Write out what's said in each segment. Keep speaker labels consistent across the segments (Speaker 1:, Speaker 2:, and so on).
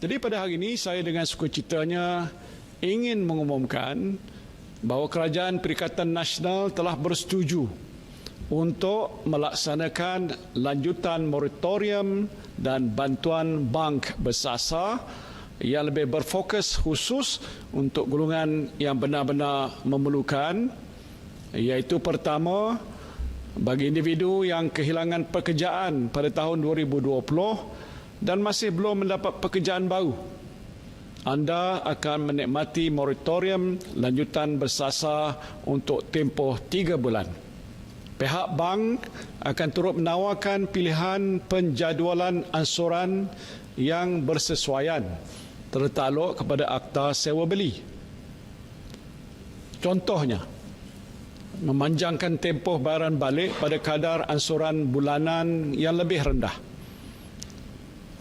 Speaker 1: Jadi pada hari ini saya dengan sukacitanya ingin mengumumkan bahawa Kerajaan Perikatan Nasional telah bersetuju untuk melaksanakan lanjutan moratorium dan bantuan bank bersasar yang lebih berfokus khusus untuk golongan yang benar-benar memerlukan, iaitu pertama, bagi individu yang kehilangan pekerjaan pada tahun 2020 dan masih belum mendapat pekerjaan baru, anda akan menikmati moratorium lanjutan bersasar untuk tempoh 3 bulan. Pihak bank akan turut menawarkan pilihan penjadualan ansuran yang bersesuaian tertakluk kepada akta sewa beli. Contohnya, memanjangkan tempoh bayaran balik pada kadar ansuran bulanan yang lebih rendah.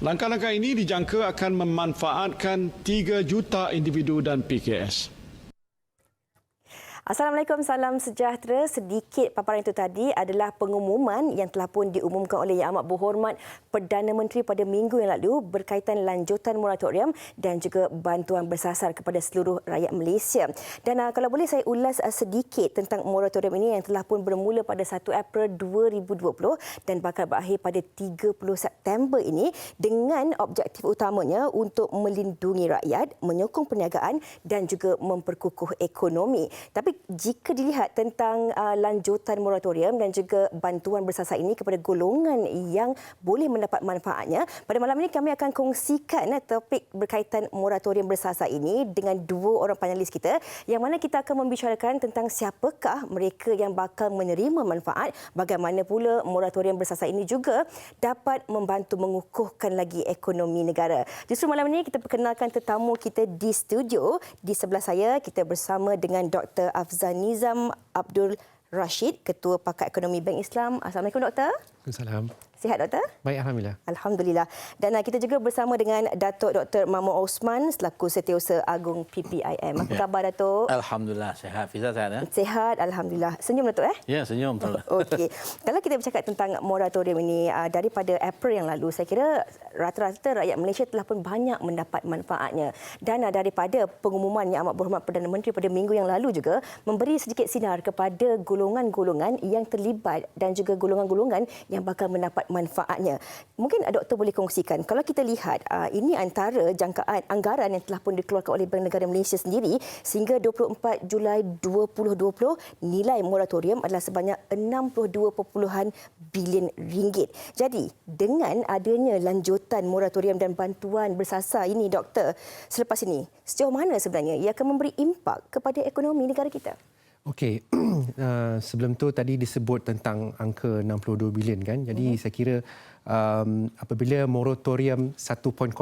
Speaker 1: Langkah-langkah ini dijangka akan memanfaatkan 3 juta individu dan PKS.
Speaker 2: Assalamualaikum, salam sejahtera. Sedikit paparan itu tadi adalah pengumuman yang telah pun diumumkan oleh Yang Amat Berhormat Perdana Menteri pada minggu yang lalu berkaitan lanjutan moratorium dan juga bantuan bersasar kepada seluruh rakyat Malaysia. Dan kalau boleh saya ulas sedikit tentang moratorium ini yang telah pun bermula pada 1 April 2020 dan bakal berakhir pada 30 September ini dengan objektif utamanya untuk melindungi rakyat, menyokong perniagaan dan juga memperkukuh ekonomi. Tapi jika dilihat tentang lanjutan moratorium dan juga bantuan bersasar ini kepada golongan yang boleh mendapat manfaatnya, pada malam ini kami akan kongsikan topik berkaitan moratorium bersasar ini dengan 2 orang panelis kita, yang mana kita akan membicarakan tentang siapakah mereka yang bakal menerima manfaat, bagaimana pula moratorium bersasar ini juga dapat membantu mengukuhkan lagi ekonomi negara. Justru malam ini kita perkenalkan tetamu kita di studio. Di sebelah saya kita bersama dengan Dr. Afzal Nizam Abdul Rashid, Ketua Pakar Ekonomi Bank Islam. Assalamualaikum, Doktor.
Speaker 3: Assalamualaikum.
Speaker 2: Sihat, Doktor?
Speaker 3: Baik, Alhamdulillah.
Speaker 2: Alhamdulillah. Dan kita juga bersama dengan Datuk Dr. Mahmud Osman selaku Setiausaha Agung PPIM. Apa khabar, Datuk?
Speaker 4: Alhamdulillah, sihat. Fiza sihat, ya?
Speaker 2: Sihat, Alhamdulillah. Senyum, Datuk?
Speaker 4: Ya, senyum.
Speaker 2: Okey. Kalau kita bercakap tentang moratorium ini, daripada April yang lalu, saya kira rata-rata rakyat Malaysia telah pun banyak mendapat manfaatnya. Dan daripada pengumuman Yang Amat Berhormat Perdana Menteri pada minggu yang lalu juga, memberi sedikit sinar kepada golongan-golongan yang terlibat dan juga golongan-golongan yang bakal mendapat manfaatnya. Mungkin doktor boleh kongsikan, kalau kita lihat ini antara jangkaan anggaran yang telah pun dikeluarkan oleh Bank Negara Malaysia sendiri sehingga 24 Julai 2020, nilai moratorium adalah sebanyak 62.2 bilion ringgit. Jadi, dengan adanya lanjutan moratorium dan bantuan bersasar ini, doktor, selepas ini, sejauh mana sebenarnya ia akan memberi impak kepada ekonomi negara kita?
Speaker 3: Okey, sebelum tu tadi disebut tentang angka 62 bilion kan. Jadi saya kira apabila moratorium 1.0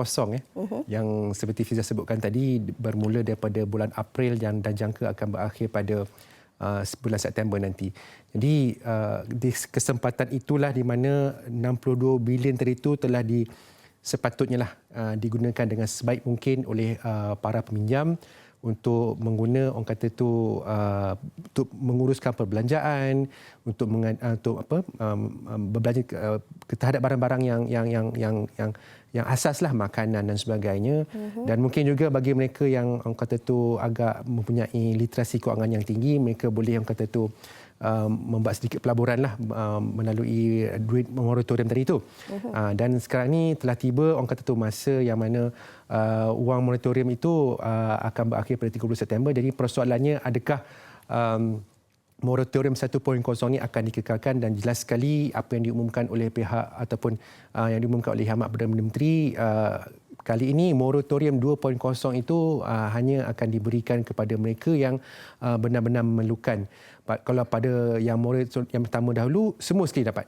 Speaker 3: yang seperti Fiza sebutkan tadi bermula daripada bulan April dan jangka akan berakhir pada bulan September nanti. Jadi di kesempatan itulah di mana 62 bilion tadi itu telah sepatutnya digunakan dengan sebaik mungkin oleh para peminjam untuk orang kata itu untuk menguruskan perbelanjaan, untuk berbelanja terhadap barang-barang yang asaslah, makanan dan sebagainya. Dan mungkin juga bagi mereka yang orang kata itu agak mempunyai literasi kewangan yang tinggi, mereka boleh orang kata itu membuat sedikit pelaburanlah melalui duit moratorium tadi itu. Dan sekarang ni telah tiba orang kata itu masa yang mana wang moratorium itu akan berakhir pada 30 September. Jadi persoalannya, adakah moratorium 1.0 ini akan dikekalkan? Dan jelas sekali apa yang diumumkan oleh pihak ataupun yang diumumkan oleh Yang Amat Perdana Menteri, kali ini moratorium 2.0 itu hanya akan diberikan kepada mereka yang benar-benar memerlukan. Kalau pada yang moratorium yang pertama dahulu, semua sekali dapat.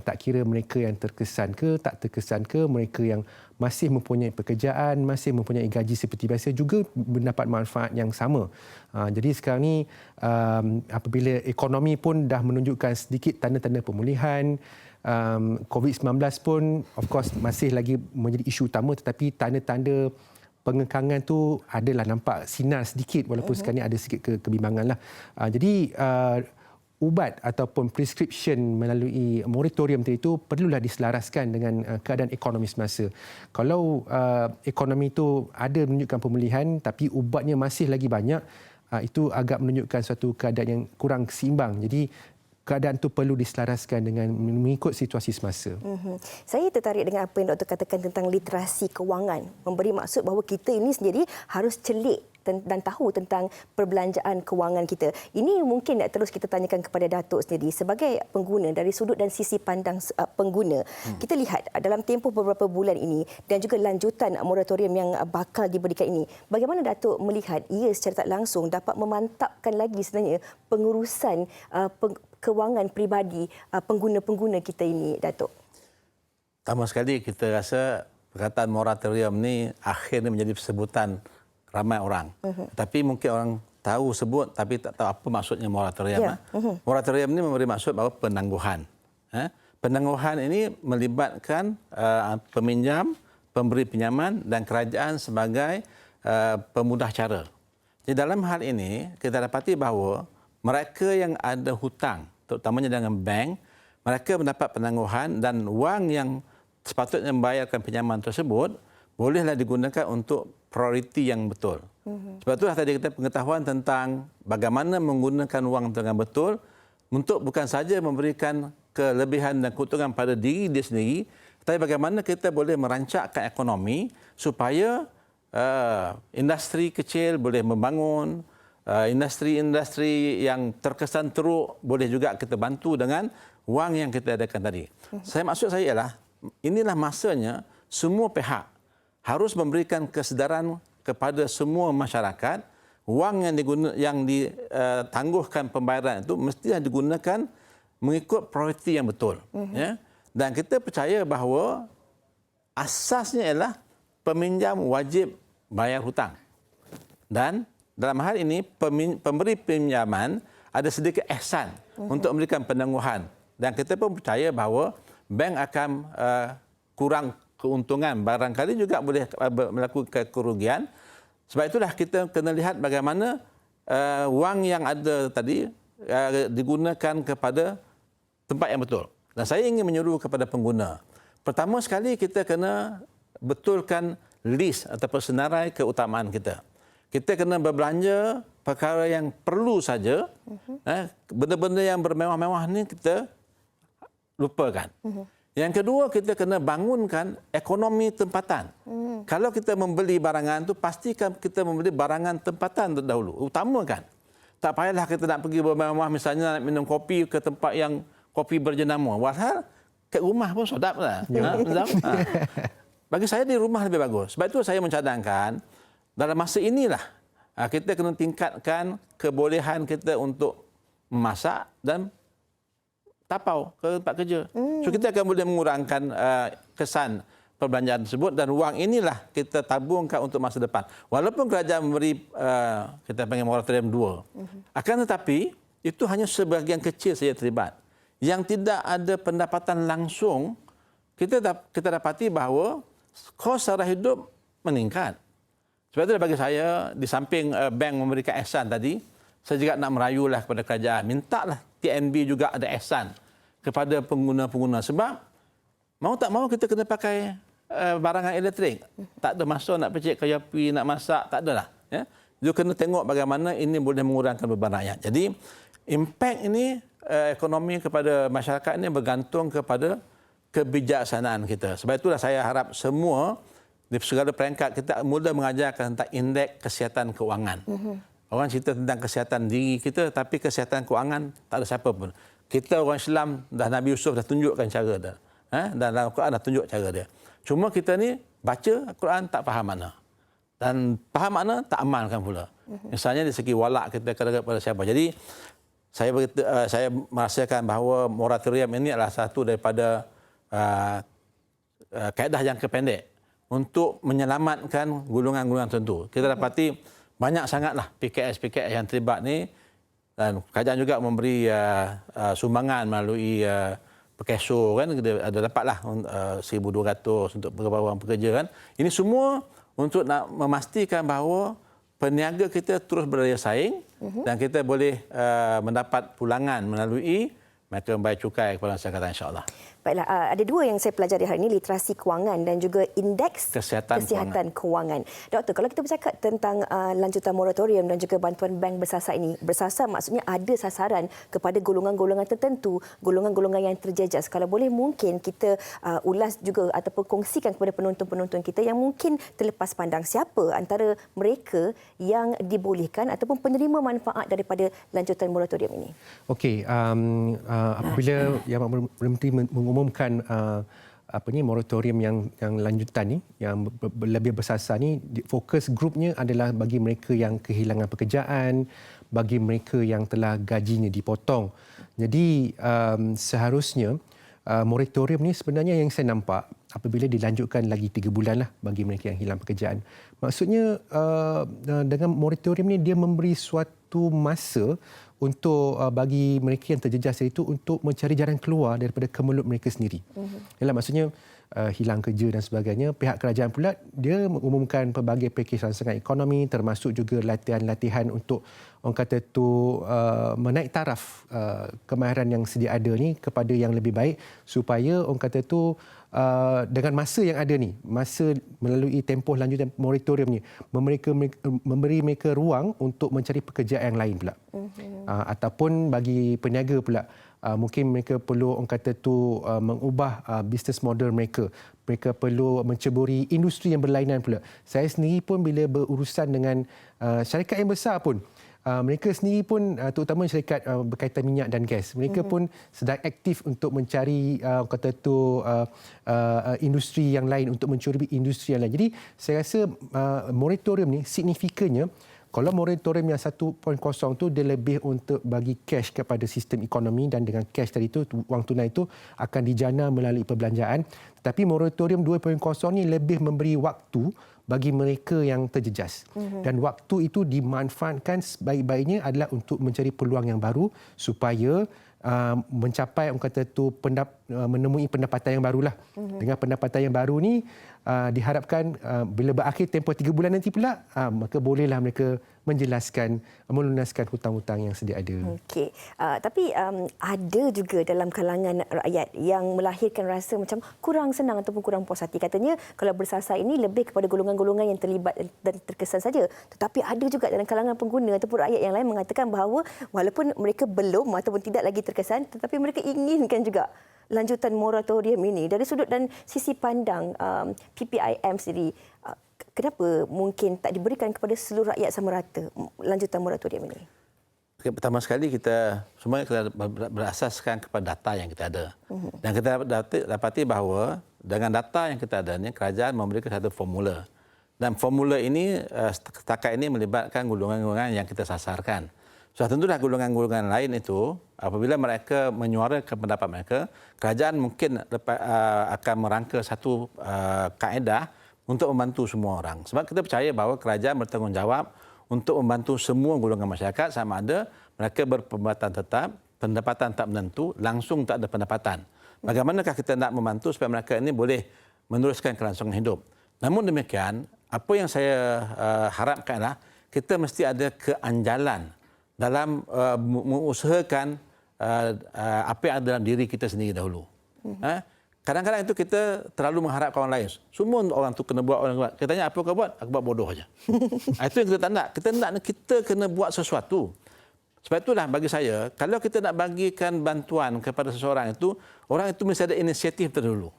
Speaker 3: Tak kira mereka yang terkesan ke tak terkesan ke, mereka yang masih mempunyai pekerjaan, masih mempunyai gaji seperti biasa juga mendapat manfaat yang sama. Jadi sekarang ni apabila ekonomi pun dah menunjukkan sedikit tanda-tanda pemulihan, COVID-19 pun of course masih lagi menjadi isu utama, tetapi tanda-tanda pengekangan tu adalah nampak sinar sedikit, walaupun sekarang ni ada sikit kebimbangan lah. Jadi ubat ataupun prescription melalui moratorium itu perlulah diselaraskan dengan keadaan ekonomi semasa. Kalau ekonomi itu ada menunjukkan pemulihan tapi ubatnya masih lagi banyak, itu agak menunjukkan suatu keadaan yang kurang seimbang. Jadi keadaan itu perlu diselaraskan dengan mengikut situasi semasa.
Speaker 2: Saya tertarik dengan apa yang doktor katakan tentang literasi kewangan. Memberi maksud bahawa kita ini sendiri harus celik dan tahu tentang perbelanjaan kewangan kita. Ini mungkin nak terus kita tanyakan kepada Datuk sendiri sebagai pengguna dari sudut dan sisi pandang pengguna. Kita lihat dalam tempoh beberapa bulan ini dan juga lanjutan moratorium yang bakal diberikan ini. Bagaimana Datuk melihat ia secara tak langsung dapat memantapkan lagi sebenarnya pengurusan kewangan peribadi pengguna-pengguna kita ini, Datuk?
Speaker 4: Pertama sekali kita rasa perkataan moratorium ni akhirnya menjadi sebutan ramai orang. Tapi mungkin orang tahu sebut tapi tak tahu apa maksudnya moratorium. Moratorium ni memberi maksud bahawa penangguhan. Penangguhan ini melibatkan peminjam, pemberi pinjaman dan kerajaan sebagai pemudah cara. Jadi dalam hal ini kita dapati bahawa mereka yang ada hutang, terutamanya dengan bank, mereka mendapat penangguhan dan wang yang sepatutnya membayarkan pinjaman tersebut bolehlah digunakan untuk prioriti yang betul. Sebab itulah tadi kita pengetahuan tentang bagaimana menggunakan wang dengan betul untuk bukan saja memberikan kelebihan dan keuntungan pada diri dia sendiri, tapi bagaimana kita boleh merancangkan ekonomi supaya industri kecil boleh membangun, industri-industri yang terkesan teruk boleh juga kita bantu dengan wang yang kita adakan tadi. Maksud saya ialah inilah masanya semua pihak harus memberikan kesedaran kepada semua masyarakat. Wang yang ditangguhkan pembayaran itu mestilah digunakan mengikut prioriti yang betul. Ya? Dan kita percaya bahawa asasnya ialah peminjam wajib bayar hutang. Dan dalam hal ini pemberi pinjaman ada sedikit ihsan untuk memberikan penangguhan. Dan kita pun percaya bahawa bank akan kurang keuntungan, barangkali juga boleh melakukan kerugian. Sebab itulah kita kena lihat bagaimana wang yang ada tadi digunakan kepada tempat yang betul. Dan saya ingin menyuruh kepada pengguna. Pertama sekali kita kena betulkan list ataupun senarai keutamaan kita. Kita kena berbelanja perkara yang perlu saja. Benda-benda yang bermewah-mewah ni kita lupakan. Yang kedua, kita kena bangunkan ekonomi tempatan. Kalau kita membeli barangan tu, pastikan kita membeli barangan tempatan terdahulu. Utamakan. Tak payahlah kita nak pergi bermewah, misalnya nak minum kopi ke tempat yang kopi berjenama. Walhal kat rumah pun sedap lah. Bagi saya di rumah lebih bagus. Sebab itu saya mencadangkan dalam masa inilah kita kena tingkatkan kebolehan kita untuk memasak dan tapau ke tempat kerja. So kita akan boleh mengurangkan kesan perbelanjaan tersebut dan wang inilah kita tabungkan untuk masa depan. Walaupun kerajaan memberi kita panggil moratorium 2. Akan tetapi itu hanya sebahagian kecil saja terlibat. Yang tidak ada pendapatan langsung, kita dapati bahawa kos sara hidup meningkat. Sebab itu bagi saya, di samping bank memberikan ihsan tadi, saya juga nak merayulah kepada kerajaan. Mintalah TNB juga ada ihsan kepada pengguna-pengguna. Sebab mau tak mau kita kena pakai barangan elektrik. Tak ada masa nak percik kayu api, nak masak, tak ada lah. Ya? Dia kena tengok bagaimana ini boleh mengurangkan beban rakyat. Jadi, impak ini ekonomi kepada masyarakat ini bergantung kepada kebijaksanaan kita. Sebab itulah saya harap semua di segala peringkat kita mula mengajarkan tentang indeks kesihatan keuangan. Orang cerita tentang kesihatan diri kita, tapi kesihatan keuangan tak ada siapa pun. Kita orang Islam, dah Nabi Yusuf dah tunjukkan cara dia. Dan dalam Al-Quran dah tunjuk cara dia. Cuma kita ni baca Al-Quran tak faham makna. Dan faham makna tak amalkan pula. Misalnya dari segi walak kita kepada siapa. Jadi saya merasakan bahawa moratorium ini adalah satu daripada kaedah jangka pendek untuk menyelamatkan golongan-golongan tertentu. Kita dapati banyak sangatlah PKS yang terlibat ni, dan kerajaan juga memberi sumbangan melalui Pekeso kan, kita ada dapatlah 1,200 untuk beberapa orang pekerja kan. Ini semua untuk nak memastikan bahawa peniaga kita terus berdaya saing dan kita boleh mendapat pulangan melalui mereka membayar cukai kepada masyarakat, insya-Allah.
Speaker 2: Baiklah, ada dua yang saya pelajari hari ini, literasi kewangan dan juga indeks
Speaker 4: Kesihatan
Speaker 2: kewangan. Doktor, kalau kita bercakap tentang lanjutan moratorium dan juga bantuan bank bersasar ini, bersasar maksudnya ada sasaran kepada golongan-golongan tertentu, golongan-golongan yang terjejas. Kalau boleh mungkin kita ulas juga ataupun kongsikan kepada penonton-penonton kita yang mungkin terlepas pandang siapa antara mereka yang dibolehkan ataupun penerima manfaat daripada lanjutan moratorium ini.
Speaker 3: Okey, apabila Yang Menteri mengumumkan moratorium yang lanjutan ni, yang lebih bersasar ni, fokus grupnya adalah bagi mereka yang kehilangan pekerjaan, bagi mereka yang telah gajinya dipotong. Jadi seharusnya moratorium ni sebenarnya yang saya nampak apabila dilanjutkan lagi 3 bulan lah bagi mereka yang hilang pekerjaan. Maksudnya dengan moratorium ni dia memberi suatu masa untuk bagi mereka yang terjejas itu untuk mencari jalan keluar daripada kemelut mereka sendiri. Yalah, maksudnya hilang kerja dan sebagainya. Pihak kerajaan pula dia mengumumkan pelbagai pakej rangsangan ekonomi termasuk juga latihan-latihan untuk orang kata tu menaik taraf kemahiran yang sedia ada ni kepada yang lebih baik supaya orang kata tu dengan masa yang ada ni, masa melalui tempoh lanjutan moratorium ni, memberi mereka ruang untuk mencari pekerjaan yang lain pula. Ataupun bagi peniaga pula, mungkin mereka perlu orang kata tu mengubah business model mereka. Mereka perlu menceburi industri yang berlainan pula. Saya sendiri pun bila berurusan dengan syarikat yang besar pun, mereka sendiri pun terutama syarikat berkaitan minyak dan gas, mereka pun sedang aktif untuk mencari kata tu industri yang lain, untuk mencuri industri yang lain. Jadi saya rasa moratorium ni signifikannya, kalau moratorium yang 1.0 tu dia lebih untuk bagi cash kepada sistem ekonomi dan dengan cash tadi tu, wang tunai itu akan dijana melalui perbelanjaan. Tetapi moratorium 2.0 ni lebih memberi waktu bagi mereka yang terjejas. Dan waktu itu dimanfaatkan sebaik-baiknya adalah untuk mencari peluang yang baru supaya mencapai orang kata tu menemui pendapatan yang barulah. Dengan pendapatan yang baru ni diharapkan bila berakhir tempoh 3 bulan nanti pula maka bolehlah mereka melunaskan hutang-hutang yang sedia ada.
Speaker 2: Okey. Tapi ada juga dalam kalangan rakyat yang melahirkan rasa macam kurang senang ataupun kurang puas hati. Katanya kalau bersasar ini lebih kepada golongan-golongan yang terlibat dan terkesan saja. Tetapi ada juga dalam kalangan pengguna ataupun rakyat yang lain mengatakan bahawa walaupun mereka belum ataupun tidak lagi terkesan, tetapi mereka inginkan juga lanjutan moratorium ini. Dari sudut dan sisi pandang PPIM sendiri, kenapa mungkin tak diberikan kepada seluruh rakyat sama rata lanjutan moratorium ini?
Speaker 4: Okay, pertama sekali kita semua berasaskan kepada data yang kita ada. Dan kita dapati bahawa dengan data yang kita ada ni, kerajaan memberikan satu formula. Dan formula ini setakat ini melibatkan golongan-golongan yang kita sasarkan. So, tentulah golongan-golongan lain itu apabila mereka menyuarakan pendapat mereka, kerajaan mungkin akan merangka satu kaedah untuk membantu semua orang. Sebab kita percaya bahawa kerajaan bertanggungjawab untuk membantu semua golongan masyarakat, sama ada mereka berpendapatan tetap, pendapatan tak menentu, langsung tak ada pendapatan. Bagaimanakah kita nak membantu supaya mereka ini boleh meneruskan kelangsungan hidup. Namun demikian, apa yang saya harapkan adalah kita mesti ada keanjalan dalam mengusahakan apa yang ada dalam diri kita sendiri dahulu. Kadang-kadang itu kita terlalu mengharapkan orang lain. Semua orang tu kena buat, orang buat. Kita tanya apa kau buat? Aku buat bodoh saja. Itu yang kita tak nak. Kita kena buat sesuatu. Sebab itulah bagi saya, kalau kita nak bagikan bantuan kepada seseorang itu, orang itu mesti ada inisiatif terdahulu.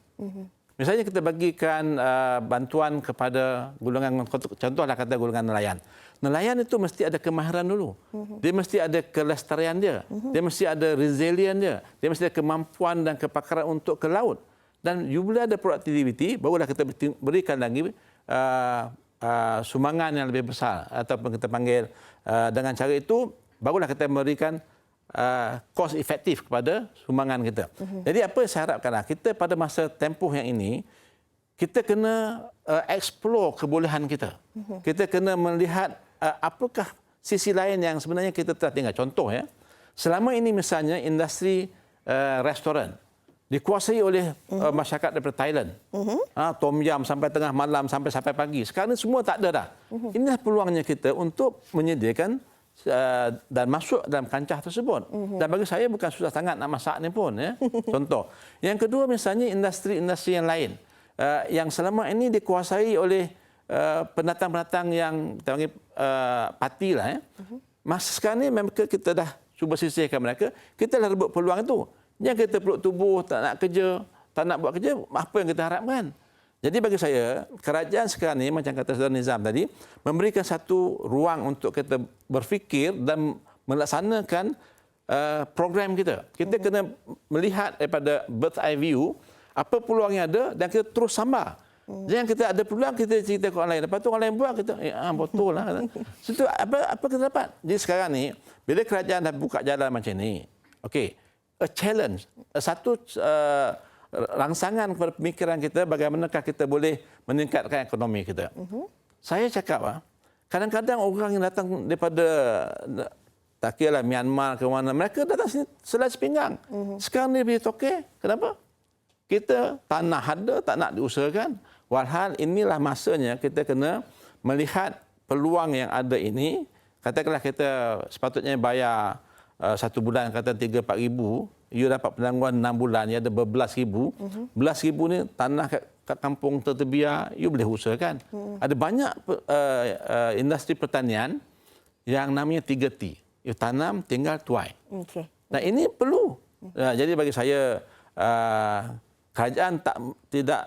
Speaker 4: Misalnya kita bagikan bantuan kepada golongan, contohlah kata golongan nelayan. Nelayan itu mesti ada kemahiran dulu. Dia mesti ada kelestarian dia. Dia mesti ada resilient dia. Dia mesti ada kemampuan dan kepakaran untuk ke laut. Dan bila ada productivity, barulah kita berikan lagi sumbangan yang lebih besar. Ataupun kita panggil dengan cara itu, barulah kita memberikan cost efektif kepada sumbangan kita. Jadi apa yang saya harapkanlah, kita pada masa tempoh yang ini, kita kena explore kebolehan kita. Kita kena melihat apakah sisi lain yang sebenarnya kita telah tinggal. Contoh ya, selama ini misalnya industri restoran, dikuasai oleh masyarakat daripada Thailand. Tom yam sampai tengah malam sampai pagi. Sekarang semua tak ada dah. Inilah peluangnya kita untuk menyediakan dan masuk dalam kancah tersebut. Dan bagi saya bukan susah sangat nak masak ni pun. Ya. Contoh. Yang kedua misalnya industri-industri yang lain. Yang selama ini dikuasai oleh pendatang-pendatang yang kita panggil parti lah. Ya. Masa sekarang ni memang kita dah cuba sisihkan mereka. Kita dah rebut peluang itu. Yang kita peluk tubuh, tak nak kerja, tak nak buat kerja, apa yang kita harapkan? Jadi bagi saya, kerajaan sekarang ni, macam kata Saudara Nizam tadi, memberikan satu ruang untuk kita berfikir dan melaksanakan program kita. Kita kena melihat daripada bird's eye view, apa peluang yang ada dan kita terus sambar. Jangan kita ada peluang, kita cerita ke orang lain. Lepas tu orang lain buat, kita, betul lah. Situ, apa kita dapat? Jadi sekarang ni, bila kerajaan dah buka jalan macam ni, okey, a challenge, satu rangsangan kepada pemikiran kita bagaimanakah kita boleh meningkatkan ekonomi kita. Saya cakap, kadang-kadang orang yang datang daripada tak kira lah Myanmar ke mana, mereka datang sini selai sepinggang. Sekarang ni lebih okey. Kenapa? Kita tanah ada, tak nak diusahakan. Walhal inilah masanya kita kena melihat peluang yang ada ini. Katakanlah kita sepatutnya bayar 1 bulan kata 3-4 ribu, you dapat penangguhan 6 bulan, you ada berbelas ribu. Belas ribu ni tanah kat kampung tertebiar, you boleh usahakan. Ada banyak industri pertanian yang namanya 3T. You tanam, tinggal, tuai.
Speaker 2: Okay.
Speaker 4: Nah ini perlu. Jadi bagi saya, kerajaan tidak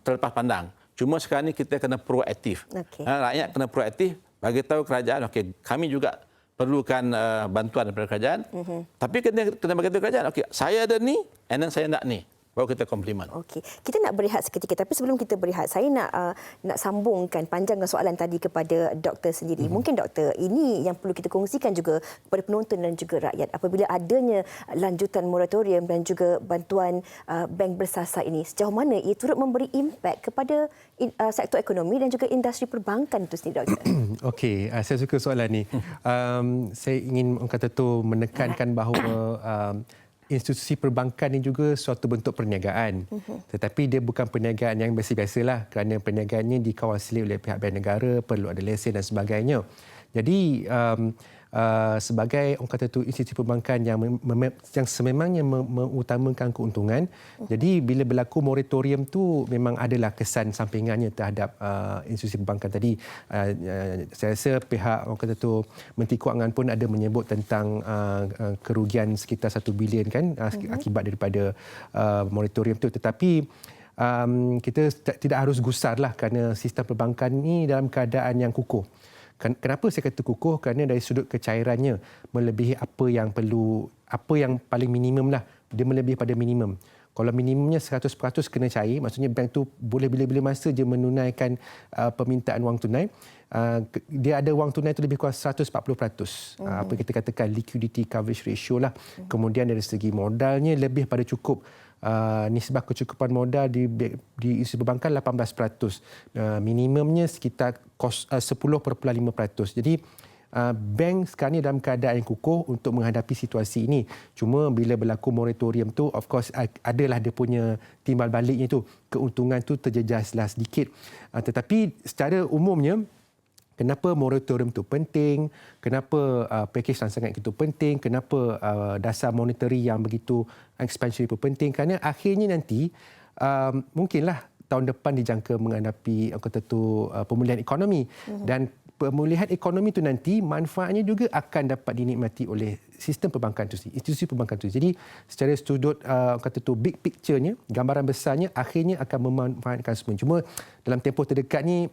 Speaker 4: terlepas pandang. Cuma sekarang ni kita kena proaktif.
Speaker 2: Okay.
Speaker 4: Rakyat kena proaktif, bagi tahu kerajaan, okey, kami juga perlukan bantuan daripada kerajaan. Tapi kena bagi tahu kerajaan, okey, saya ada ni, and then saya nak ni. Baru kita komplimen.
Speaker 2: Okey. Kita nak berehat seketika, tapi sebelum kita berehat, saya nak sambungkan panjangkan soalan tadi kepada doktor sendiri. Mungkin doktor, ini yang perlu kita kongsikan juga kepada penonton dan juga rakyat. Apabila adanya lanjutan moratorium dan juga bantuan bank bersasar ini, sejauh mana ia turut memberi impak kepada sektor ekonomi dan juga industri perbankan itu sendiri, doktor?
Speaker 3: Okey, saya suka soalan ni. Saya ingin kata tu menekankan bahawa institusi perbankan ini juga suatu bentuk perniagaan. Tetapi dia bukan perniagaan yang biasa-biasalah, kerana perniagaannya dikawasi oleh pihak bank negara, perlu ada lesen dan sebagainya. Jadi sebagai orang kata tu institusi perbankan yang sememangnya mengutamakan keuntungan, jadi bila berlaku moratorium tu memang adalah kesan sampingannya terhadap institusi perbankan tadi. Saya rasa pihak orang kata tu Menteri Kewangan pun ada menyebut tentang kerugian sekitar 1 bilion kan akibat daripada moratorium tu, tetapi kita tidak harus gusarlah kerana sistem perbankan ini dalam keadaan yang kukuh. Kenapa saya kata kukuh? Kerana dari sudut kecairannya melebihi apa yang perlu, apa yang paling minimum lah. Dia melebihi pada minimum. Kalau minimumnya 100% kena cair, maksudnya bank tu boleh bila-bila masa je menunaikan permintaan wang tunai. Dia ada wang tunai tu lebih kurang 140%. Apa kita katakan liquidity coverage ratio lah. Kemudian dari segi modalnya lebih pada cukup. Nisbah kecukupan modal di institusi perbankan 18%. Minimumnya sekitar 10.5%. Jadi bank sekarang ni dalam keadaan yang kukuh untuk menghadapi situasi ini. Cuma bila berlaku moratorium tu, of course adalah dia punya timbal baliknya tu. Keuntungan tu terjejaslah sedikit. Tetapi secara umumnya, kenapa moratorium itu penting, kenapa pakej rangsangan itu penting, kenapa dasar monetary yang begitu expansion itu penting, kerana akhirnya nanti mungkinlah tahun depan dijangka menghadapi pemulihan ekonomi dan pemulihan ekonomi itu nanti manfaatnya juga akan dapat dinikmati oleh sistem perbankan itu, institusi perbankan itu. Jadi secara sudut big picture-nya, gambaran besarnya akhirnya akan memanfaatkan semua. Cuma dalam tempoh terdekat ni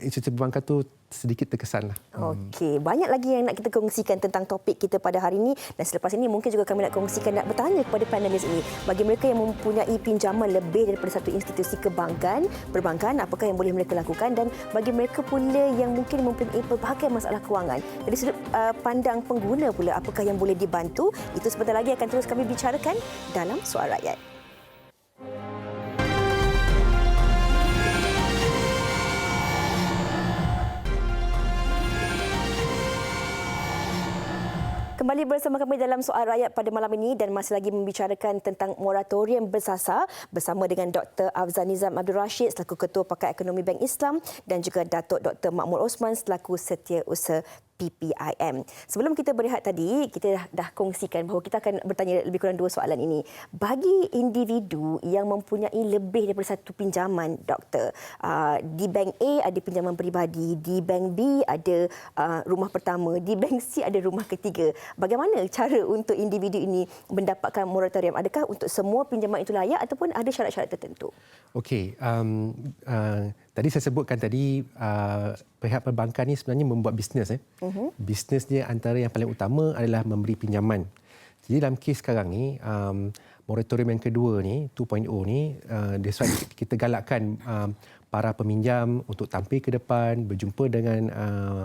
Speaker 3: institusi perbankan itu sedikit terkesanlah.
Speaker 2: Okey, banyak lagi yang nak kita kongsikan tentang topik kita pada hari ini, dan selepas ini mungkin juga kami nak kongsikan, nak bertanya kepada panelis ini, bagi mereka yang mempunyai pinjaman lebih daripada satu institusi perbankan, apakah yang boleh mereka lakukan, dan bagi mereka pula yang mungkin mempunyai pelbagai masalah kewangan, dari sudut pandang pengguna pula, apakah yang boleh dibantu, itu sebentar lagi akan terus kami bicarakan dalam Soal Rakyat. Kembali bersama kami dalam Soal Rakyat pada malam ini dan masih lagi membicarakan tentang moratorium bersasar bersama dengan Dr. Afzal Nizam Abdul Rashid selaku Ketua Pakar Ekonomi Bank Islam dan juga Datuk Dr. Makmur Osman selaku Setiausaha PPIM. Sebelum kita berehat tadi, kita dah kongsikan bahawa kita akan bertanya lebih kurang dua soalan ini. Bagi individu yang mempunyai lebih daripada satu pinjaman, Doktor, di Bank A ada pinjaman peribadi, di Bank B ada rumah pertama, di Bank C ada rumah ketiga. Bagaimana cara untuk individu ini mendapatkan moratorium? Adakah untuk semua pinjaman itu layak ataupun ada syarat-syarat tertentu?
Speaker 3: Okey, tadi saya sebutkan tadi pihak perbankan ni sebenarnya membuat bisnes. Bisnes dia antara yang paling utama adalah memberi pinjaman. Jadi dalam kes sekarang ni, moratorium yang kedua ni, 2.0 ni, kita galakkan para peminjam untuk tampil ke depan, berjumpa dengan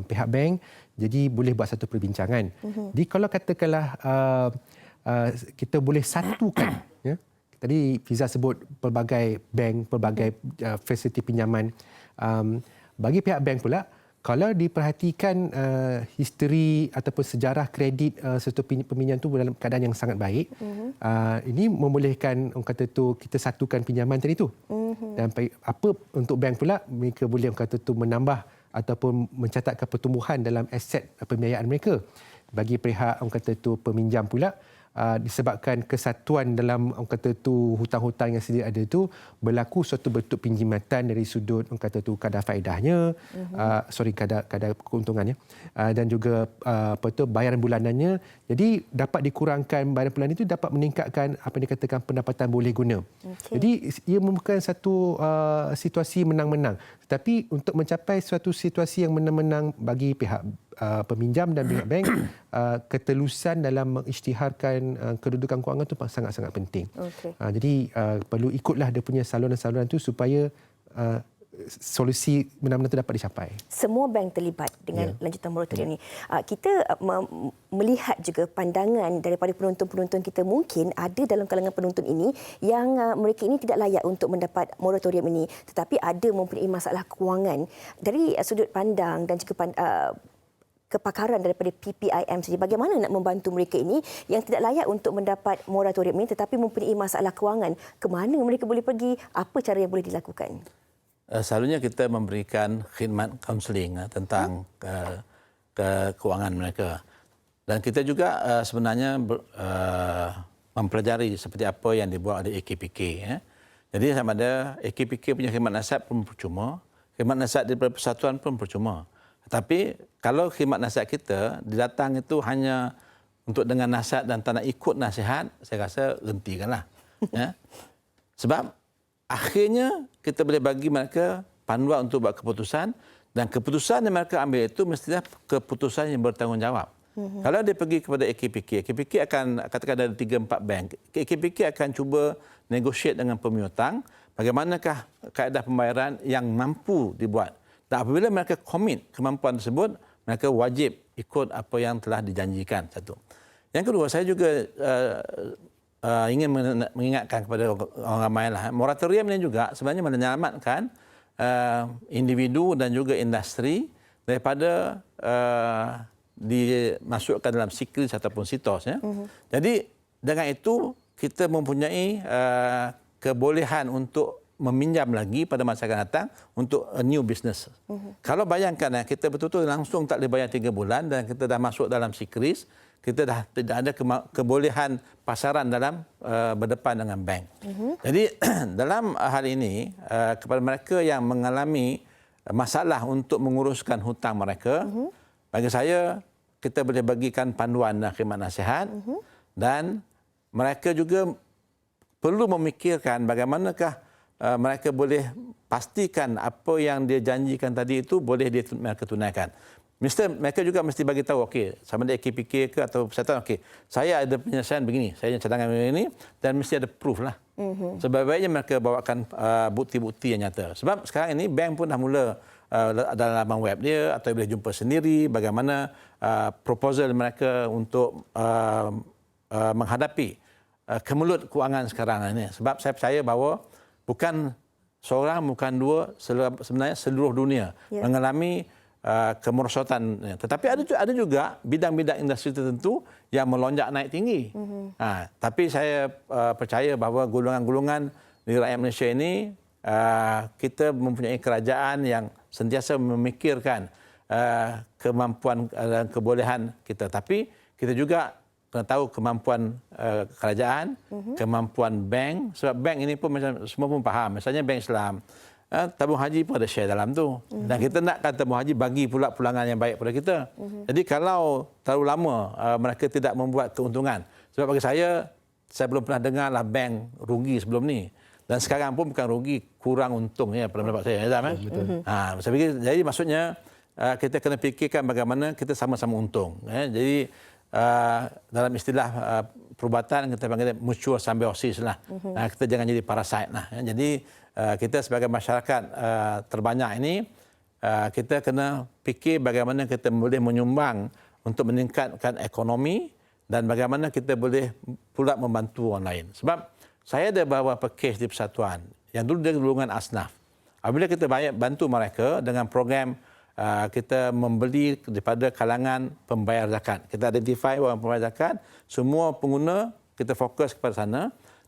Speaker 3: pihak bank. Jadi boleh buat satu perbincangan. Jadi kalau katakanlah kita boleh satukan, ya. Tadi Fiza sebut pelbagai bank, pelbagai fasiliti pinjaman. Bagi pihak bank pula, kalau diperhatikan history ataupun sejarah kredit serta peminjam itu dalam keadaan yang sangat baik, ini membolehkan orang kata tu kita satukan pinjaman tadi tu. Dan apa untuk bank pula, mereka boleh orang kata tu menambah ataupun mencatatkan pertumbuhan dalam aset pembiayaan mereka. Bagi pihak orang kata tu peminjam pula, disebabkan kesatuan dalam orang kata tu hutang-hutang yang sedia ada tu, berlaku suatu bentuk pinjamatan dari sudut orang kata tu kadar faedahnya, kadar keuntungannya, dan juga bayaran bulanannya. Jadi dapat dikurangkan bayaran bulanan itu, dapat meningkatkan apa yang dikatakan pendapatan boleh guna. Jadi ia merupakan satu situasi menang-menang. Tetapi untuk mencapai suatu situasi yang menang-menang bagi pihak peminjam dan pihak bank, ketelusan dalam mengisytiharkan kedudukan kewangan itu sangat-sangat penting. Jadi perlu ikutlah dia punya saluran-saluran itu supaya solusi benar-benar itu dapat dicapai.
Speaker 2: Semua bank terlibat dengan lanjutan moratorium ini. Kita melihat juga pandangan daripada penonton-penonton kita, mungkin ada dalam kalangan penonton ini yang mereka ini tidak layak untuk mendapat moratorium ini, tetapi ada mempunyai masalah kewangan. Dari sudut pandang dan juga kepakaran daripada PPIM sendiri, bagaimana nak membantu mereka ini yang tidak layak untuk mendapat moratorium ini tetapi mempunyai masalah kewangan? Ke mana mereka boleh pergi? Apa cara yang boleh dilakukan?
Speaker 4: Selalunya kita memberikan khidmat kaunseling tentang keuangan mereka. Dan kita juga sebenarnya mempelajari seperti apa yang dibuat oleh AKPK. Jadi sama ada AKPK punya khidmat nasihat pun percuma, khidmat nasihat daripada persatuan pun percuma. Tetapi kalau khidmat nasihat kita didatang itu hanya untuk dengan nasihat dan tak nak ikut nasihat, saya rasa hentikanlah. Sebab akhirnya kita boleh bagi mereka panduan untuk buat keputusan, dan keputusan yang mereka ambil itu mestilah keputusan yang bertanggungjawab. Kalau dia pergi kepada AKPK, AKPK akan katakan ada 3-4 bank. AKPK akan cuba negotiate dengan pemiutang bagaimanakah kaedah pembayaran yang mampu dibuat. Dan apabila mereka komit kemampuan tersebut, mereka wajib ikut apa yang telah dijanjikan. Satu. Yang kedua, saya juga ingin mengingatkan kepada orang ramai lah, moratorium ini juga sebenarnya menyelamatkan individu dan juga industri daripada dimasukkan dalam sikris ataupun sitos. Jadi dengan itu kita mempunyai kebolehan untuk meminjam lagi pada masa akan datang untuk a new business. Kalau bayangkan kita betul-betul langsung tak boleh bayar 3 bulan dan kita dah masuk dalam sikris, kita dah tidak ada kebolehan pasaran dalam berdepan dengan bank. Jadi dalam hal ini kepada mereka yang mengalami masalah untuk menguruskan hutang mereka, bagi saya kita boleh bagikan panduan dan khidmat nasihat, dan mereka juga perlu memikirkan bagaimanakah mereka boleh pastikan apa yang dia janjikan tadi itu boleh mereka tunaikan. Mereka juga mesti bagi tahu, okey, sama ada AKPK ke atau persatuan, okey, saya ada penyelesaian begini, saya ada cadangan begini, dan mesti ada proof lah. Sebaik-baiknya mereka bawakan bukti-bukti yang nyata. Sebab sekarang ini bank pun dah mula dalam laman web dia atau boleh jumpa sendiri bagaimana proposal mereka untuk menghadapi kemelut kewangan sekarang ini. Sebab saya percaya bahawa bukan seorang, bukan dua, sebenarnya seluruh dunia mengalami kemerosotan. Tetapi ada juga bidang-bidang industri tertentu yang melonjak naik tinggi. Tapi saya percaya bahawa golongan-golongan di rakyat Malaysia ini kita mempunyai kerajaan yang sentiasa memikirkan kemampuan dan kebolehan kita. Tapi kita juga kena tahu kemampuan kerajaan, kemampuan bank. Sebab bank ini pun macam semua pun faham. Misalnya bank Islam, tabung haji pun ada share dalam tu. Dan kita nakkan tabung haji bagi pula pulangan yang baik pada kita. Jadi kalau terlalu lama mereka tidak membuat keuntungan. Sebab bagi saya belum pernah dengarlah bank rugi sebelum ni. Dan sekarang pun bukan rugi, kurang untung ya pada pendapat saya. Betul. Saya fikir, jadi maksudnya kita kena fikirkan bagaimana kita sama-sama untung. Jadi dalam istilah perubatan kita panggil mutual symbiosis lah. Kita jangan jadi parasite lah. Jadi kita sebagai masyarakat terbanyak ini kita kena fikir bagaimana kita boleh menyumbang untuk meningkatkan ekonomi dan bagaimana kita boleh pula membantu orang lain. Sebab saya ada bawa package di persatuan yang dulu dia golongan asnaf. Apabila kita bantu mereka dengan program kita membeli daripada kalangan pembayar zakat. Kita identify orang pembayar zakat, semua pengguna kita fokus kepada sana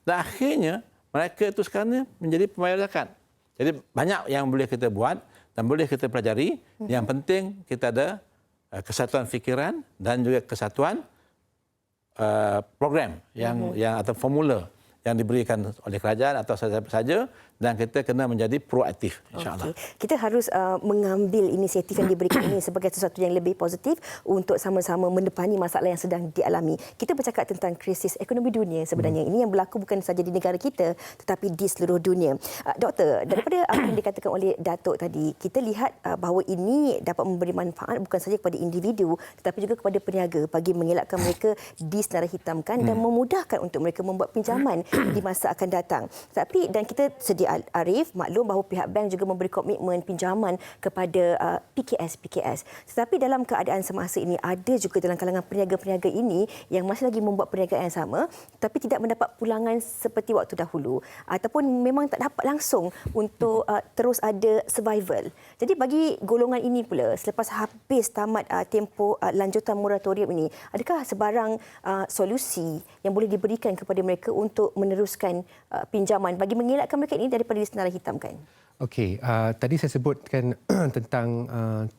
Speaker 4: dan akhirnya mereka itu sekarang menjadi pembayar zakat. Jadi banyak yang boleh kita buat dan boleh kita pelajari. Yang penting kita ada kesatuan fikiran dan juga kesatuan program yang atau formula yang diberikan oleh kerajaan atau siapa saja dan kita kena menjadi proaktif insya-Allah.
Speaker 2: Kita harus mengambil inisiatif yang diberikan ini sebagai sesuatu yang lebih positif untuk sama-sama mendepani masalah yang sedang dialami. Kita bercakap tentang krisis ekonomi dunia sebenarnya. Ini yang berlaku bukan saja di negara kita tetapi di seluruh dunia. Doktor, daripada apa yang dikatakan oleh Datuk tadi, kita lihat bahawa ini dapat memberi manfaat bukan saja kepada individu tetapi juga kepada peniaga bagi mengelakkan mereka disenara hitamkan dan memudahkan untuk mereka membuat pinjaman di masa akan datang. Dan kita sedia Arif maklum bahawa pihak bank juga memberi komitmen pinjaman kepada PKS. Tetapi dalam keadaan semasa ini ada juga dalam kalangan peniaga-peniaga ini yang masih lagi membuat perniagaan yang sama tapi tidak mendapat pulangan seperti waktu dahulu ataupun memang tak dapat langsung untuk terus ada survival. Jadi bagi golongan ini pula selepas habis tamat tempoh lanjutan moratorium ini, adakah sebarang solusi yang boleh diberikan kepada mereka untuk meneruskan pinjaman bagi mengelakkan mereka ini daripada disenara hitamkan?
Speaker 3: Okey, tadi saya sebutkan tentang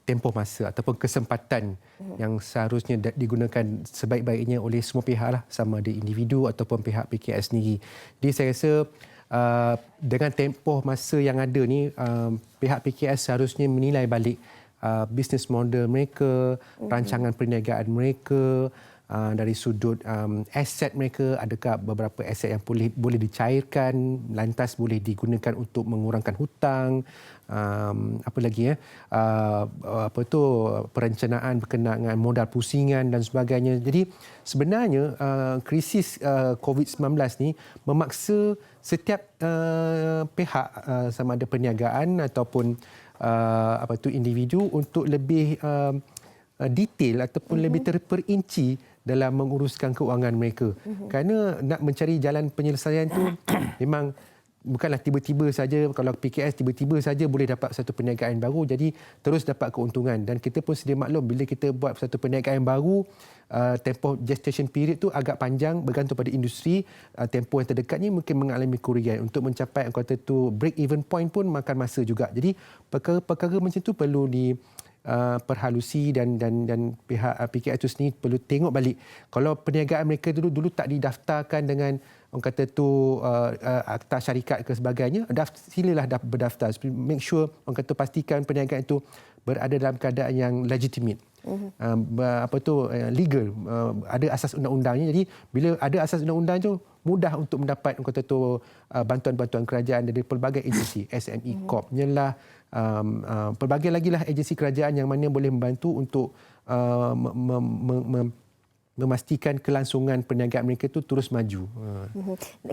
Speaker 3: tempoh masa ataupun kesempatan yang seharusnya digunakan sebaik-baiknya oleh semua pihak lah, sama ada individu ataupun pihak PKS sendiri. Jadi saya rasa dengan tempoh masa yang ada ni, pihak PKS seharusnya menilai balik bisnes model mereka, rancangan perniagaan mereka, dari sudut aset mereka, adakah beberapa aset yang boleh dicairkan, lantas boleh digunakan untuk mengurangkan hutang, apa lagi perencanaan berkenaan dengan modal pusingan dan sebagainya. Jadi sebenarnya krisis COVID-19 ni memaksa setiap pihak sama ada perniagaan ataupun individu untuk lebih detail ataupun lebih terperinci dalam menguruskan keuangan mereka. Kerana nak mencari jalan penyelesaian tu memang bukanlah tiba-tiba saja, kalau PKS tiba-tiba saja boleh dapat satu perniagaan baru jadi terus dapat keuntungan. Dan kita pun sedia maklum bila kita buat satu perniagaan baru, tempoh gestation period tu agak panjang bergantung pada industri. Tempoh yang terdekatnya mungkin mengalami kerugian. Untuk mencapai kata tu break even point pun makan masa juga. Jadi perkara-perkara macam tu perlu perhalusi dan pihak PKS itu sendiri perlu tengok balik. Kalau perniagaan mereka dulu tak didaftarkan dengan orang kata tu akta syarikat ke sebagainya, silalah berdaftar. Make sure orang kata pastikan perniagaan itu berada dalam keadaan yang legitimate. Legal, ada asas undang-undangnya. Jadi bila ada asas undang-undang itu mudah untuk mendapat orang kata tu bantuan-bantuan kerajaan dari pelbagai agensi, SME Corp nyalah, pelbagai lagi lah agensi kerajaan yang mana boleh membantu untuk memastikan kelangsungan perniagaan mereka itu terus maju.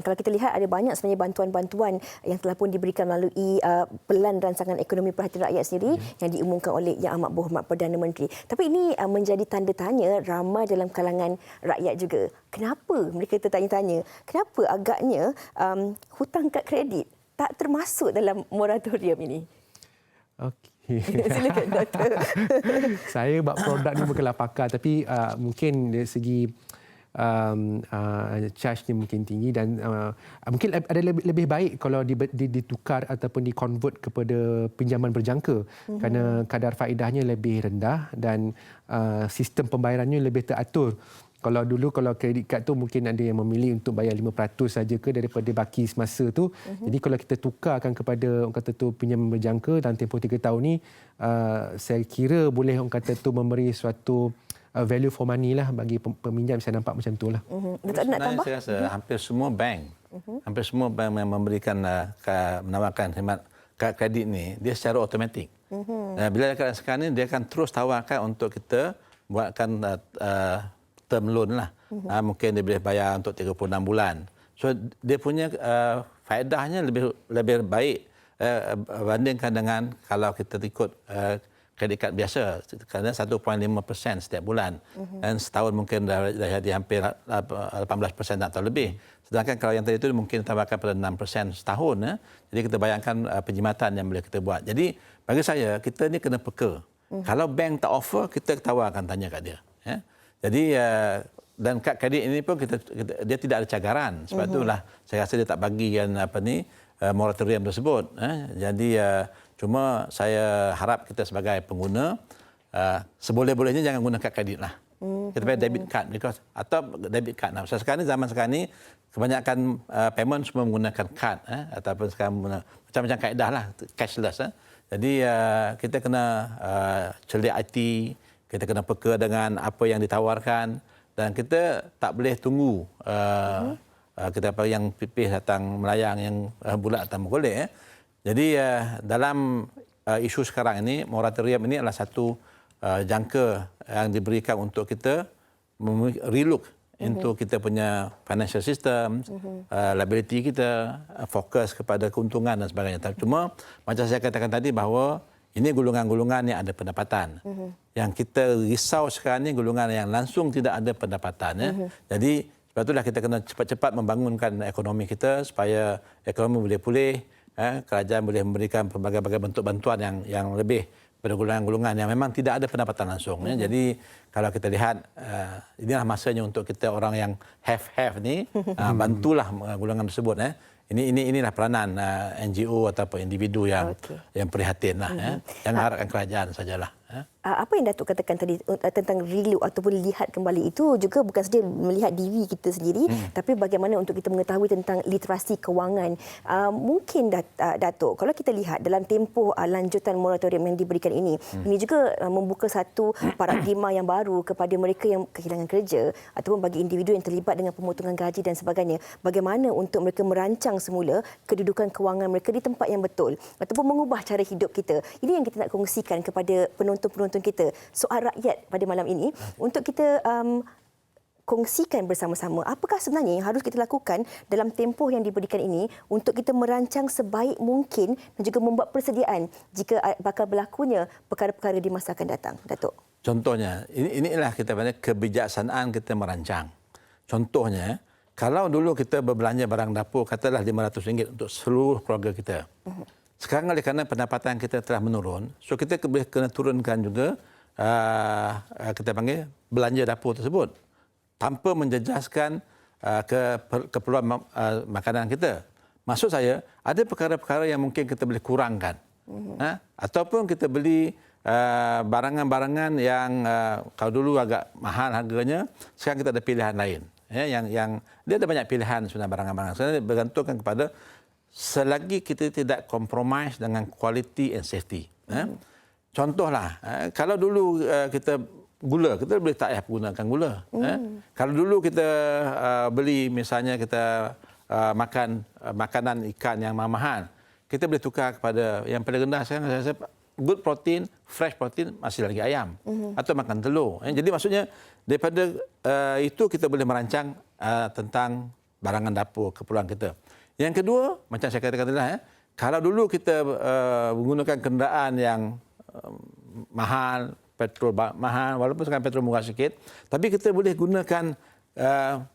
Speaker 2: Kalau kita lihat ada banyak sebenarnya bantuan-bantuan yang telah pun diberikan melalui Pelan Rancangan Ekonomi Perhatian Rakyat sendiri yang diumumkan oleh Yang Amat Berhormat Perdana Menteri. Tapi ini menjadi tanda tanya ramai dalam kalangan rakyat juga. Kenapa mereka tertanya-tanya? Kenapa agaknya hutang kad kredit tak termasuk dalam moratorium ini?
Speaker 3: Okey.
Speaker 2: Silakan Doktor.
Speaker 3: Saya buat produk ni bukanlah pakar tapi mungkin dari segi charge ni mungkin tinggi dan mungkin ada lebih baik kalau ditukar ataupun di-convert kepada pinjaman berjangka kerana kadar faedahnya lebih rendah dan sistem pembayarannya lebih teratur. Kalau dulu kalau kredit kad tu mungkin ada yang memilih untuk bayar 5% saja ke daripada baki semasa tu. Jadi kalau kita tukarkan kepada orang kata tu pinjaman berjangka dalam tempoh 3 tahun ni, saya kira boleh orang kata tu memberi suatu value for money lah bagi peminjam, saya nampak macam tu lah.
Speaker 4: Sebenarnya saya rasa hampir semua bank yang memberikan menawarkan khidmat kad kredit ni dia secara automatik. Bila dekat sekarang ni dia akan terus tawarkan untuk kita buatkan term loan lah. Mungkin dia boleh bayar untuk 36 bulan. So dia punya faedahnya lebih baik bandingkan dengan kalau kita ikut kredit kad biasa, kerana 1.5% setiap bulan. Dan setahun mungkin dah jadi hampir 18% atau lebih. Sedangkan kalau yang tadi itu mungkin tambahkan pada 6% setahun. Jadi kita bayangkan penjimatan yang boleh kita buat. Jadi bagi saya, kita ni kena peka. Kalau bank tak offer, kita tawarkan tanya kat dia. Jadi dan kad kredit ini pun dia tidak ada cagaran. Sebab itulah saya rasa dia tak bagi moratorium tersebut. Jadi cuma saya harap kita sebagai pengguna seboleh-bolehnya jangan guna kad kredit lah. Kita pakai debit card atau debit card. Sekarang ni zaman sekarang ni kebanyakan payment semua menggunakan kad ataupun sekarang macam-macam kaedah lah cashless. Jadi kita kena celik IT, kita kena peka dengan apa yang ditawarkan dan kita tak boleh tunggu kita yang pipih datang melayang, yang bulat datang bergolek. Jadi dalam isu sekarang ini, moratorium ini adalah satu jangka yang diberikan untuk kita relook into kita punya financial system, liability kita, fokus kepada keuntungan dan sebagainya. Cuma macam saya katakan tadi bahawa ini golongan-golongan yang ada pendapatan. Yang kita risau sekarang ni golongan yang langsung tidak ada pendapatan. Jadi sebab itulah kita kena cepat-cepat membangunkan ekonomi kita supaya ekonomi boleh pulih. Kerajaan boleh memberikan pelbagai-bagai bentuk bantuan yang lebih pada golongan-golongan yang memang tidak ada pendapatan langsung. Jadi kalau kita lihat inilah masanya untuk kita orang yang have ni bantulah golongan tersebut. Inilah peranan NGO ataupun individu yang prihatin lah. Jangan harapkan kerajaan sajalah.
Speaker 2: Apa yang Datuk katakan tadi tentang relook ataupun lihat kembali itu juga bukan saja melihat diri kita sendiri, tapi bagaimana untuk kita mengetahui tentang literasi kewangan. Mungkin Datuk, kalau kita lihat dalam tempoh lanjutan moratorium yang diberikan ini juga membuka satu paradigma yang baru kepada mereka yang kehilangan kerja ataupun bagi individu yang terlibat dengan pemotongan gaji dan sebagainya. Bagaimana untuk mereka merancang semula kedudukan kewangan mereka di tempat yang betul ataupun mengubah cara hidup kita. Ini yang kita nak kongsikan kepada penonton-penonton kita, soal rakyat pada malam ini, untuk kita kongsikan bersama-sama apakah sebenarnya yang harus kita lakukan dalam tempoh yang diberikan ini untuk kita merancang sebaik mungkin dan juga membuat persediaan jika bakal berlakunya perkara-perkara di masa akan datang. Datuk.
Speaker 4: Contohnya, inilah kita panggil kebijaksanaan kita merancang. Contohnya, kalau dulu kita berbelanja barang dapur katalah RM500 untuk seluruh keluarga kita. Sekarang oleh kerana pendapatan kita telah menurun, so kita boleh kena turunkan juga kita panggil belanja dapur tersebut tanpa menjejaskan keperluan makanan kita. Maksud saya, ada perkara-perkara yang mungkin kita boleh kurangkan. Ataupun kita beli barangan-barangan yang kalau dulu agak mahal harganya, sekarang kita ada pilihan lain. Yang dia ada banyak pilihan sebenarnya barang-barang. Sebenarnya bergantungkan kepada selagi kita tidak compromise dengan quality and safety. Contohlah, kalau dulu kita gula, kita boleh tak gunakan gula. Kalau dulu kita beli misalnya kita makan makanan ikan yang mahal, kita boleh tukar kepada yang paling rendah sekarang saya rasa good protein, fresh protein masih lagi ayam atau makan telur. Jadi maksudnya daripada itu kita boleh merancang tentang barangan dapur keperluan kita. Yang kedua, macam saya katakan tadi, kalau dulu kita menggunakan kenderaan yang mahal, petrol mahal, walaupun sekarang petrol murah sikit, tapi kita boleh gunakan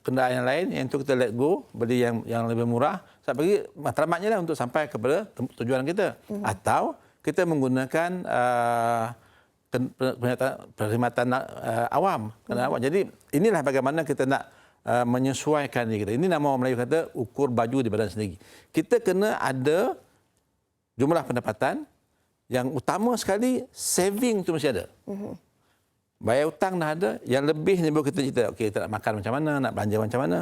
Speaker 4: kenderaan yang lain, yang itu kita let go, beli yang lebih murah, bagi matlamatnya lah untuk sampai kepada tujuan kita. Atau kita menggunakan perkhidmatan awam. Jadi inilah bagaimana kita nak menyesuaikan diri kita. Ini nama orang Melayu kata ukur baju di badan sendiri. Kita kena ada jumlah pendapatan, yang utama sekali saving tu mesti ada. Bayar hutang dah ada, yang lebih ni baru kita cerita, okey, kita nak makan macam mana, nak belanja macam mana,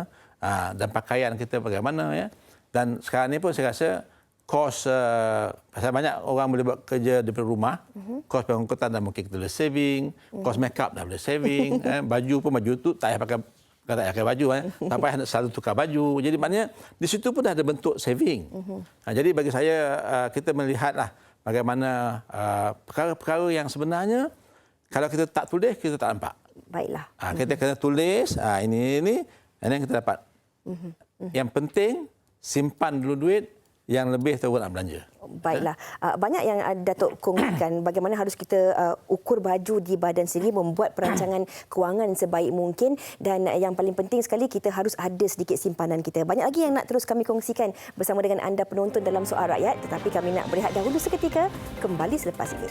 Speaker 4: dan pakaian kita bagaimana ya. Dan sekarang ni pun saya rasa kos, pasal banyak orang boleh buat kerja daripada rumah, kos pengangkutan dah mungkin kita boleh saving, kos make up dah boleh saving, baju pun baju tu tak payah pakai baju, tak payah nak selalu tukar baju. Jadi maknanya di situ pun dah ada bentuk saving. Jadi bagi saya kita melihatlah bagaimana perkara-perkara yang sebenarnya kalau kita tak tulis kita tak nampak.
Speaker 2: Baiklah.
Speaker 4: Kita kena tulis ini yang kita dapat. Yang penting simpan dulu duit, yang lebih terus nak belanja.
Speaker 2: Baiklah. Banyak yang Datuk kongsikan bagaimana harus kita ukur baju di badan sendiri, membuat perancangan kewangan sebaik mungkin, dan yang paling penting sekali kita harus ada sedikit simpanan kita. Banyak lagi yang nak terus kami kongsikan bersama dengan anda penonton dalam Soal Rakyat, tetapi kami nak berehat dahulu seketika, kembali selepas ini.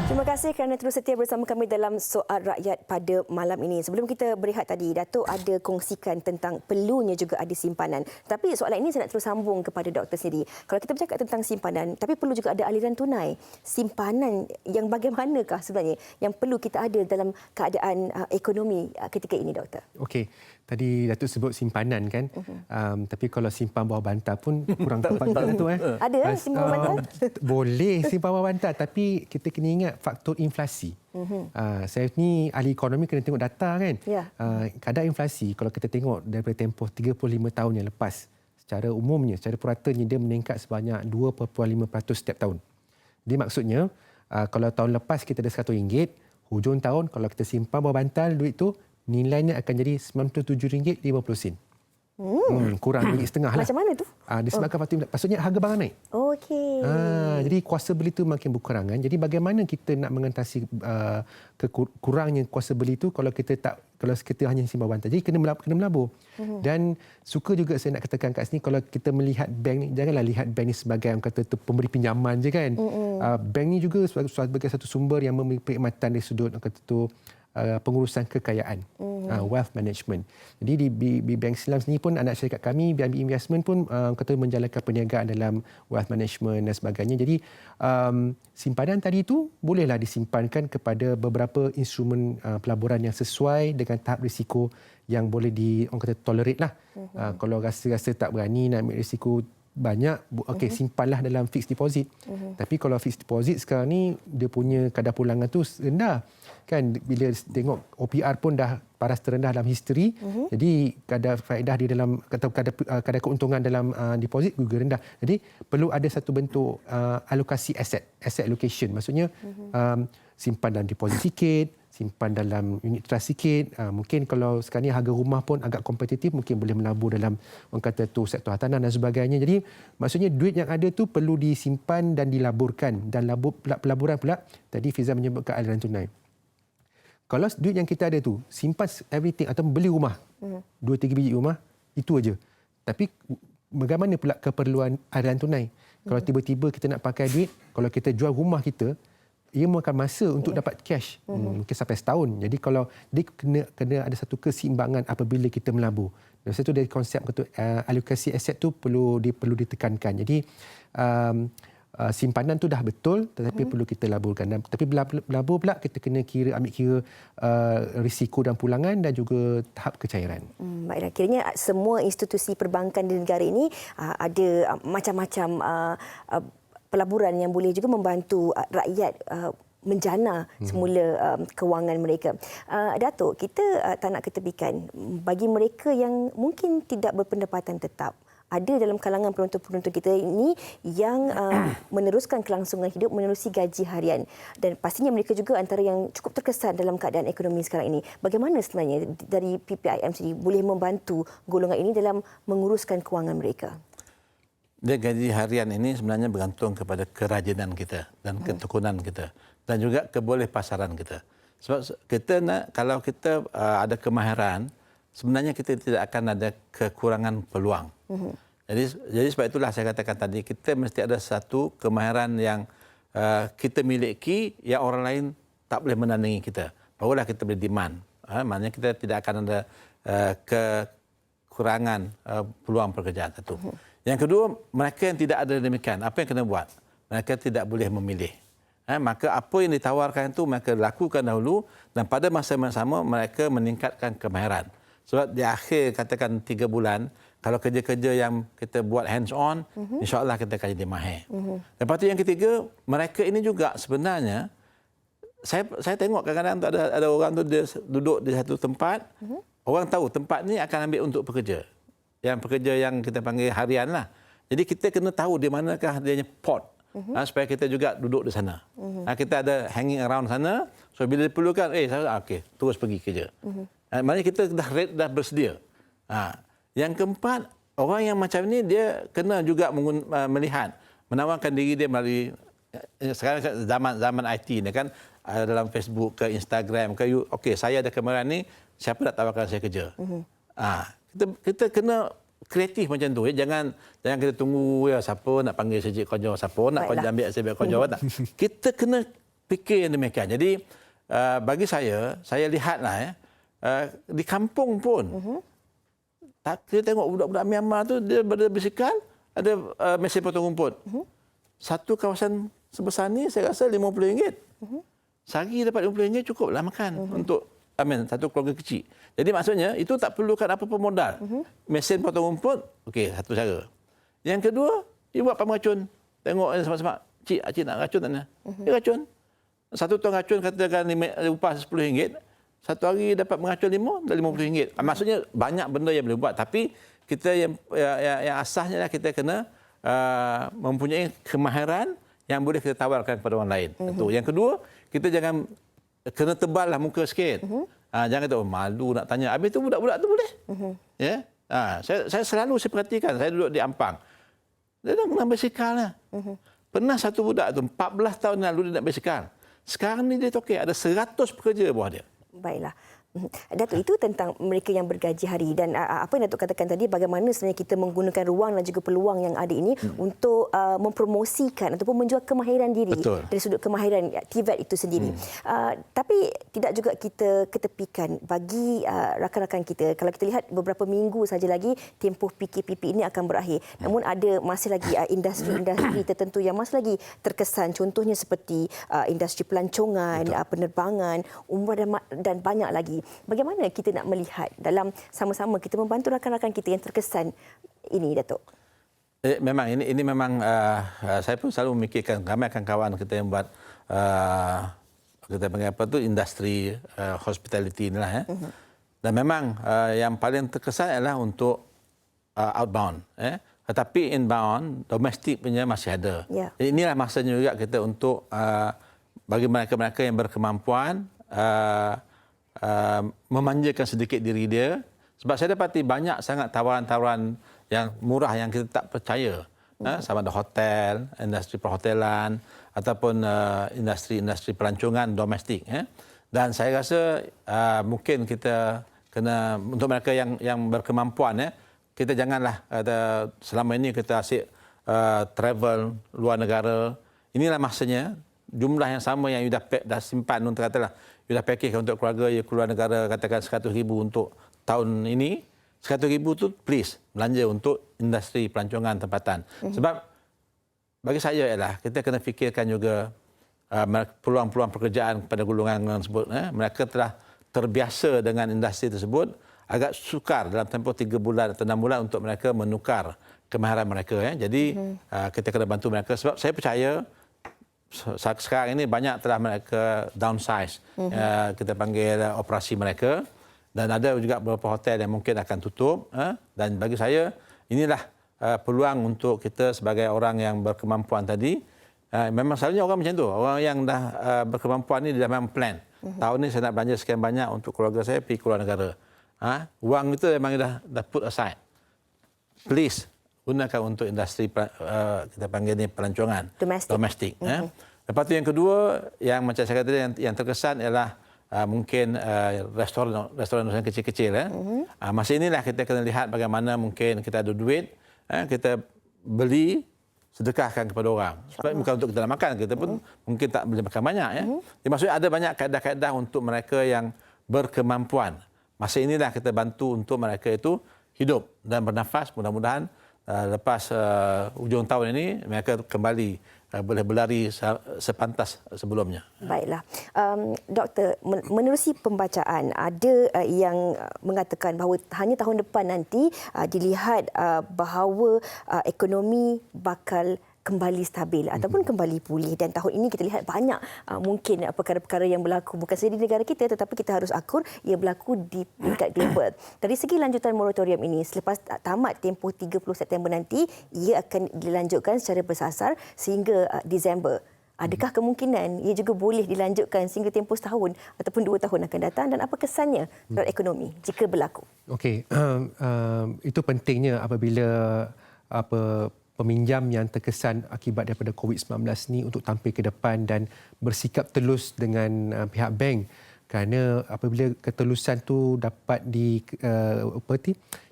Speaker 2: Terima kasih kerana terus setia bersama kami dalam Soal Rakyat pada malam ini. Sebelum kita berehat tadi, Datuk ada kongsikan tentang perlunya juga ada simpanan. Tapi soalan ini saya nak terus sambung kepada doktor sendiri. Kalau kita bercakap tentang simpanan, tapi perlu juga ada aliran tunai. Simpanan yang bagaimanakah sebenarnya yang perlu kita ada dalam keadaan ekonomi ketika ini, doktor?
Speaker 3: Okey, tadi Datuk sebut simpanan kan. Tapi kalau simpan bawah bantal pun kurang tepat Datuk.
Speaker 2: Ada simpan bawah bantal?
Speaker 3: Boleh simpan bawah bantal, tapi kita kena ingat faktor inflasi. Saya ni ahli ekonomi, kena tengok data kan.
Speaker 2: Ya.
Speaker 3: Kadar inflasi kalau kita tengok daripada tempoh 35 tahun yang lepas, secara umumnya, secara puratanya dia meningkat sebanyak 2.5% setiap tahun. Jadi maksudnya kalau tahun lepas kita ada RM100, hujung tahun kalau kita simpan bawah bantal duit tu, nilainya akan jadi RM97.50. Kurang RM1.50 lah.
Speaker 2: Macam mana tu?
Speaker 3: Disebabkan faktor inflasi. Maksudnya harga barang naik.
Speaker 2: Okey.
Speaker 3: Jadi kuasa beli itu makin berkurangan. Jadi bagaimana kita nak mengatasi kurangnya kuasa beli itu kalau kita hanya simpan bantal. Jadi kena melabur. Dan suka juga saya nak katakan kat sini, kalau kita melihat bank ni, janganlah lihat bank ni sebagai orang kata pemberi pinjaman je kan. Bank ni juga sebagai satu sumber yang memberi perkhidmatan dari sudut orang kata tu pengurusan kekayaan, wealth management. Jadi di Bank Silam sendiri pun anak syarikat kami BNB Investment pun kata menjalankan perniagaan dalam wealth management dan sebagainya. Jadi simpanan tadi itu bolehlah disimpankan kepada beberapa instrumen pelaburan yang sesuai dengan tahap risiko yang boleh orang kata tolerate lah. Kalau rasa tak berani nak ambil risiko banyak, okey, simpanlah dalam fixed deposit. Tapi kalau fixed deposit sekarang ni dia punya kadar pulangan tu rendah. Kan bila tengok OPR pun dah paras terendah dalam history. Jadi kadar faedah di dalam kadar keuntungan dalam deposit juga rendah. Jadi perlu ada satu bentuk alokasi asset allocation. Maksudnya simpan dalam deposit sikit, simpan dalam unit trust sikit. Mungkin kalau sekarang ni harga rumah pun agak kompetitif, mungkin boleh menabur dalam orang kata tu sektor hartanah dan sebagainya. Jadi maksudnya duit yang ada tu perlu disimpan dan dilaburkan. Dan pelaburan pula tadi Fiza menyebutkan aliran tunai. Kalau duit yang kita ada tu simpan everything atau beli rumah, 2-3 biji rumah, itu aja. Tapi bagaimana pula keperluan aliran tunai? Kalau tiba-tiba kita nak pakai duit, kalau kita jual rumah kita, ia memakan masa untuk dapat cash, mungkin sampai setahun. Jadi kalau dia kena ada satu keseimbangan apabila kita melabur. Dan itu dari konsep alokasi aset tu perlu ditekankan. Jadi simpanan tu dah betul, tetapi perlu kita laburkan. Tapi labur pula kita kena ambil kira risiko dan pulangan dan juga tahap kecairan.
Speaker 2: Baiklah, kiranya semua institusi perbankan di negara ini ada macam-macam pelaburan yang boleh juga membantu rakyat menjana semula kewangan mereka. Datuk, kita tak nak ketepikan bagi mereka yang mungkin tidak berpendapatan tetap. Ada dalam kalangan penonton-penonton kita ini yang meneruskan kelangsungan hidup menerusi gaji harian. Dan pastinya mereka juga antara yang cukup terkesan dalam keadaan ekonomi sekarang ini. Bagaimana sebenarnya dari PPIM sendiri boleh membantu golongan ini dalam menguruskan kewangan mereka?
Speaker 4: Gaji harian ini sebenarnya bergantung kepada kerajinan kita dan ketekunan kita. Dan juga kebolehpasaran kita. Sebab kita nak, kalau kita ada kemahiran, sebenarnya kita tidak akan ada kekurangan peluang. Jadi sebab itulah saya katakan tadi, kita mesti ada satu kemahiran yang kita miliki yang orang lain tak boleh menandingi kita. Barulah kita boleh demand. Maknanya kita tidak akan ada kekurangan peluang pekerjaan. Satu. Yang kedua, mereka yang tidak ada demikian, apa yang kena buat? Mereka tidak boleh memilih. Maka apa yang ditawarkan itu mereka lakukan dahulu dan pada masa yang sama mereka meningkatkan kemahiran. Sebab di akhir katakan 3 bulan, kalau kerja-kerja yang kita buat hands on, insya-Allah kita akan jadi mahir. Lepas tu yang ketiga, mereka ini juga sebenarnya saya tengok kadang-kadang ada orang tu dia duduk di satu tempat, orang tahu tempat ni akan ambil untuk pekerja. Yang pekerja yang kita panggil harian lah. Jadi kita kena tahu di manakah dia pot. Supaya kita juga duduk di sana. Kita ada hanging around sana, so bila diperlukan, saya okey, terus pergi kerja. Maknanya kita dah bersedia. Yang keempat, orang yang macam ni dia kena juga melihat, menawarkan diri dia melalui sekarang zaman IT ni kan, dalam Facebook ke Instagram ke okey, saya ada kamera ni, siapa nak tawarkan saya kerja. Kita kena kreatif macam tu. Jangan kita tunggu siapa nak panggil saya kerja, siapa nak ambil saya kerja. Kita kena fikir yang demikian. Jadi bagi saya lihatlah di kampung pun kita tengok budak-budak Myanmar tu dia berbasikal, ada mesin potong rumput. Satu kawasan sebesar ni saya rasa RM50. Sehari dapat RM50 cukuplah makan untuk satu keluarga kecil. Jadi maksudnya itu tak perlukan apa-apa modal. Mesin potong rumput, okey, satu cara. Yang kedua, dia buat pemracun. Tengok sama-sama, cik nak racun tak nak? Dia racun. Satu tuang racun katakan upah RM10. Satu hari dapat meracun 5 dan RM50. Maksudnya banyak benda yang boleh buat. Tapi kita yang asasnya lah kita kena mempunyai kemahiran yang boleh kita tawarkan kepada orang lain. Itu. Yang kedua, kita jangan kena teballah muka sikit. Jangan kata malu nak tanya. Habis tu budak-budak tu boleh. Ya. Saya selalu perhatikan. Saya duduk di Ampang. Dia dah nak basikal lah. Pernah satu budak tu 14 tahun lalu dia nak basikal. Sekarang ni dia okey, ada 100 pekerja bawah dia.
Speaker 2: Baiklah. Datuk, itu tentang mereka yang bergaji hari dan apa yang Datuk katakan tadi, bagaimana sebenarnya kita menggunakan ruang dan juga peluang yang ada ini untuk mempromosikan ataupun menjual kemahiran diri.
Speaker 4: Betul.
Speaker 2: Dari sudut kemahiran TVET itu sendiri. Tapi tidak juga kita ketepikan bagi rakan-rakan kita. Kalau kita lihat beberapa minggu saja lagi tempoh PKPP ini akan berakhir. Namun ada masih lagi industri-industri tertentu yang masih lagi terkesan, contohnya seperti industri pelancongan, penerbangan, umrah dan banyak lagi. Bagaimana kita nak melihat dalam sama-sama kita membantu rakan-rakan kita yang terkesan ini, Datuk?
Speaker 4: Memang ini memang saya pun selalu memikirkan ramai kawan kita yang buat kita panggil apa tu industri hospitality inilah Dan memang yang paling terkesan adalah untuk outbound tetapi inbound domestik punya masih ada. Jadi inilah masanya juga kita untuk bagi mereka-mereka yang berkemampuan memanjakan sedikit diri dia. Sebab saya dapati banyak sangat tawaran-tawaran yang murah yang kita tak percaya. Sama ada hotel, industri perhotelan ataupun industri pelancongan domestik. Dan saya rasa mungkin kita kena untuk mereka yang berkemampuan kita janganlah selama ini kita asyik travel luar negara. Inilah masanya jumlah yang sama yang you dah simpan untuk katalah you dah package untuk keluarga you keluar negara katakan 100,000 untuk tahun ini, 100,000 tu please belanja untuk industri pelancongan tempatan. Sebab bagi saya ialah kita kena fikirkan juga peluang-peluang pekerjaan kepada golongan tersebut. Mereka telah terbiasa dengan industri tersebut, agak sukar dalam tempoh 3 bulan atau 6 bulan untuk mereka menukar kemahiran mereka. Jadi kita kena bantu mereka sebab saya percaya sekarang ini banyak telah mereka downsize, kita panggil operasi mereka, dan ada juga beberapa hotel yang mungkin akan tutup. Dan bagi saya inilah peluang untuk kita sebagai orang yang berkemampuan tadi. Memang selalunya orang macam tu, orang yang dah berkemampuan ni dia memang plan. Tahun ni saya nak belanja sekian banyak untuk keluarga saya pergi keluar negara. Wang itu memang dah put aside. Please gunakan untuk industri kita panggil ni pelancongan domestik. Lepas tu yang kedua yang macam saya kata yang terkesan ialah mungkin restoran kecil-kecil. Masa inilah kita kena lihat bagaimana mungkin kita ada duit kita beli sedekahkan kepada orang. Sebab bukan untuk kita nak makan, kita pun mungkin tak boleh makan banyak. Ya. Jadi, maksudnya ada banyak kaedah-kaedah untuk mereka yang berkemampuan. Masa inilah kita bantu untuk mereka itu hidup dan bernafas. Mudah-mudahan lepas hujung tahun ini mereka kembali boleh berlari sepantas sebelumnya.
Speaker 2: Baiklah. Doktor, menerusi pembacaan, ada yang mengatakan bahawa hanya tahun depan nanti dilihat bahawa ekonomi bakal kembali stabil ataupun kembali pulih, dan tahun ini kita lihat banyak mungkin perkara-perkara yang berlaku bukan sahaja di negara kita, tetapi kita harus akur ia berlaku di tingkat global. Dari segi lanjutan moratorium ini, selepas tamat tempoh 30 September nanti, ia akan dilanjutkan secara bersasar sehingga Disember. Adakah kemungkinan ia juga boleh dilanjutkan sehingga tempoh setahun ataupun 2 tahun akan datang, dan apa kesannya terhadap ekonomi jika berlaku?
Speaker 3: Okey, itu pentingnya apabila peminjam yang terkesan akibat daripada COVID-19 ni untuk tampil ke depan dan bersikap telus dengan pihak bank, kerana apabila ketelusan tu dapat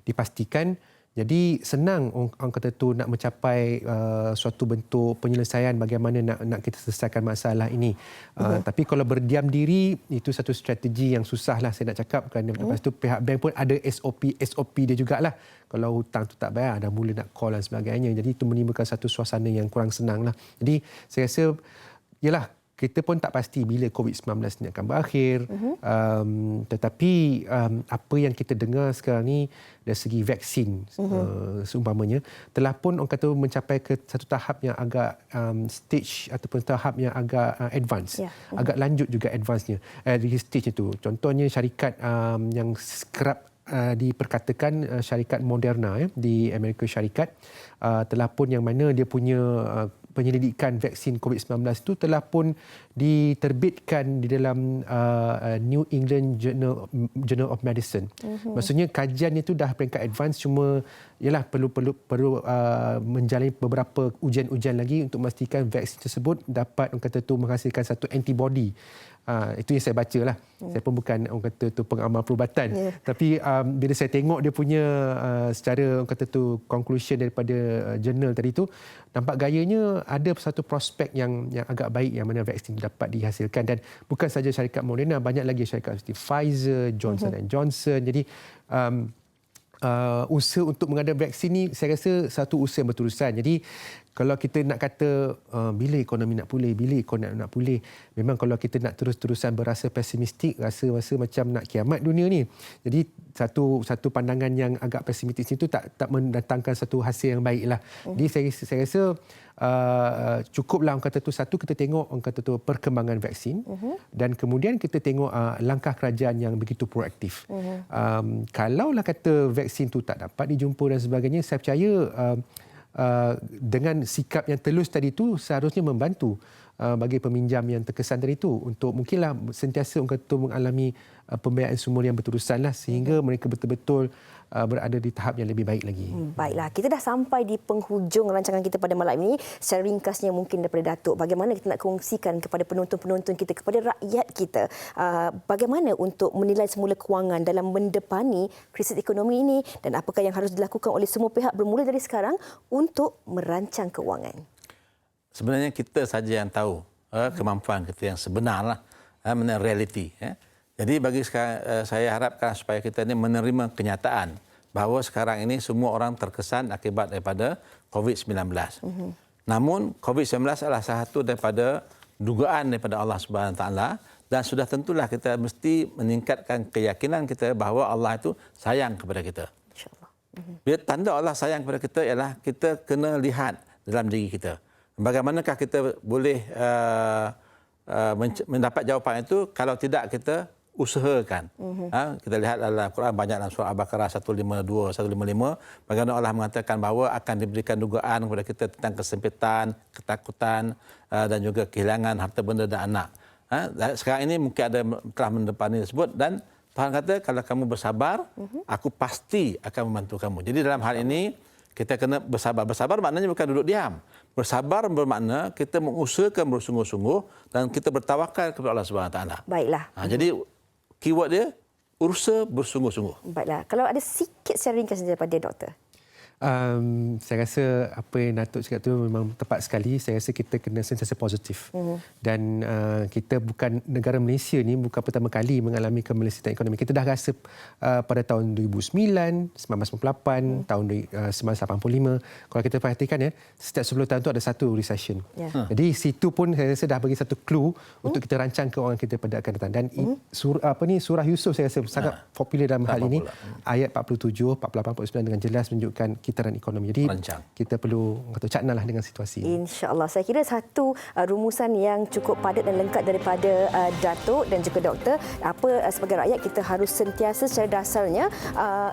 Speaker 3: dipastikan, jadi senang orang kata tu nak mencapai suatu bentuk penyelesaian bagaimana nak kita selesaikan masalah ini. Tapi kalau berdiam diri, itu satu strategi yang susahlah saya nak cakap, kerana lepas tu pihak bank pun ada SOP dia jugalah. Kalau hutang tu tak bayar, dah mula nak call dan sebagainya. Jadi itu menimbulkan satu suasana yang kurang senang lah. Jadi saya rasa, yalah, kita pun tak pasti bila COVID-19 ni akan berakhir. Tetapi apa yang kita dengar sekarang ni dari segi vaksin seumpamanya telah pun orang kata mencapai ke satu tahap yang agak stage ataupun tahap yang agak advance. Agak lanjut juga advance-nya di stage itu. Contohnya syarikat yang kerap diperkatakan syarikat Moderna di Amerika Syarikat telah pun yang mana dia punya penyelidikan vaksin COVID-19 itu telah pun diterbitkan di dalam New England Journal of Medicine. Maksudnya kajian itu dah peringkat advance, cuma ialah perlu menjalani beberapa ujian-ujian lagi untuk memastikan vaksin tersebut dapat orang kata tu menghasilkan satu antibody. Itu yang saya baca lah. Saya pun bukan orang kata tu pengamal perubatan. Tapi bila saya tengok dia punya secara orang kata tu conclusion daripada jurnal tadi tu, nampak gayanya ada satu prospek yang agak baik yang mana vaksin dapat dihasilkan. Dan bukan saja syarikat Moderna, banyak lagi syarikat seperti Pfizer, Johnson & Johnson. Jadi usaha untuk mengadakan vaksin ni saya rasa satu usaha yang berterusan. Jadi kalau kita nak kata bila ekonomi nak pulih, memang kalau kita nak terus-terusan berasa pesimistik, rasa macam nak kiamat dunia ni. Jadi satu pandangan yang agak pesimistik itu tak mendatangkan satu hasil yang baiklah. Jadi saya rasa cukuplah orang kata tu, satu kita tengok orang kata tu perkembangan vaksin, dan kemudian kita tengok langkah kerajaan yang begitu proaktif. Kalaulah kata vaksin tu tak dapat dijumpa dan sebagainya, saya percaya dengan sikap yang telus tadi tu seharusnya membantu bagi peminjam yang terkesan tadi itu untuk mungkinlah sentiasa orang kata mengalami pembiayaan sumur yang berterusan lah, sehingga mereka betul-betul berada di tahap yang lebih baik lagi.
Speaker 2: Baiklah, kita dah sampai di penghujung rancangan kita pada malam ini. Secara ringkasnya mungkin daripada Datuk, bagaimana kita nak kongsikan kepada penonton-penonton kita, kepada rakyat kita, bagaimana untuk menilai semula kewangan dalam mendepani krisis ekonomi ini, dan apakah yang harus dilakukan oleh semua pihak bermula dari sekarang untuk merancang kewangan.
Speaker 4: Sebenarnya kita saja yang tahu kemampuan kita yang sebenarlah, mengenai realiti. Jadi bagi saya harapkan supaya kita ini menerima kenyataan bahawa sekarang ini semua orang terkesan akibat daripada COVID-19. Namun COVID-19 adalah satu daripada dugaan daripada Allah Subhanahu Wa Taala, dan sudah tentulah kita mesti meningkatkan keyakinan kita bahawa Allah itu sayang kepada kita.
Speaker 2: InsyaAllah.
Speaker 4: Bila tanda Allah sayang kepada kita ialah kita kena lihat dalam diri kita. Bagaimanakah kita boleh mendapat jawapan itu kalau tidak kita usahakan. Kita lihat dalam Al-Quran banyak dalam surah Al-Baqarah 152, 155, bagaimana Allah mengatakan bahawa akan diberikan dugaan kepada kita tentang kesempitan, ketakutan dan juga kehilangan harta benda dan anak. Sekarang ini mungkin ada telah mendepani tersebut, dan Tuhan kata kalau kamu bersabar, aku pasti akan membantu kamu. Jadi dalam hal ini kita kena bersabar. Bersabar maknanya bukan duduk diam. Bersabar bermakna kita mengusahakan bersungguh-sungguh dan kita bertawakal kepada Allah Subhanahu Wa Taala.
Speaker 2: Baiklah.
Speaker 4: Jadi keyword dia usaha bersungguh-sungguh.
Speaker 2: Baiklah. Kalau ada sikit secara ringkas daripada doktor.
Speaker 3: Saya rasa apa yang Datuk cakap tu memang tepat sekali. Saya rasa kita kena sentiasa positif. Dan kita bukan, negara Malaysia ni bukan pertama kali mengalami kemelisitan ekonomi. Kita dah rasa pada tahun 2009, 1998, tahun 1985. Kalau kita perhatikan ya, setiap 10 tahun tu ada satu recession. Jadi situ pun saya rasa dah bagi satu clue untuk kita rancang keuangan kita pada akan datang. Dan surah Yusuf saya rasa sangat popular dalam hal ini. Ayat 47, 48, 49 dengan jelas menunjukkan kitaran ekonomi. Jadi kita perlu caknalah dengan situasi.
Speaker 2: InsyaAllah. Saya kira satu rumusan yang cukup padat dan lengkap daripada Datuk dan juga Doktor. Sebagai rakyat kita harus sentiasa secara dasarnya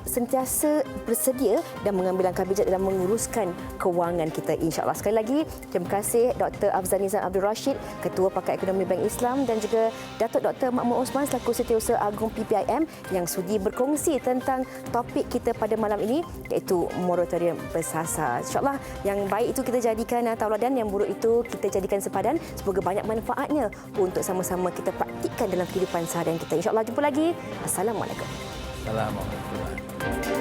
Speaker 2: sentiasa bersedia dan mengambil langkah bijak dalam menguruskan kewangan kita, insyaAllah. Sekali lagi, terima kasih Dr. Afzal Nizam Abdul Rashid, Ketua Pakar Ekonomi Bank Islam, dan juga Datuk Dr. Makmur Osman selaku Setiausaha Agung PPIM yang sudi berkongsi tentang topik kita pada malam ini, iaitu moratorium bersasar. InsyaAllah yang baik itu kita jadikan tauladan, yang buruk itu kita jadikan sepadan. Semoga banyak manfaatnya untuk sama-sama kita praktikkan dalam kehidupan seharian kita. InsyaAllah jumpa lagi. Assalamualaikum.
Speaker 4: Assalamualaikum.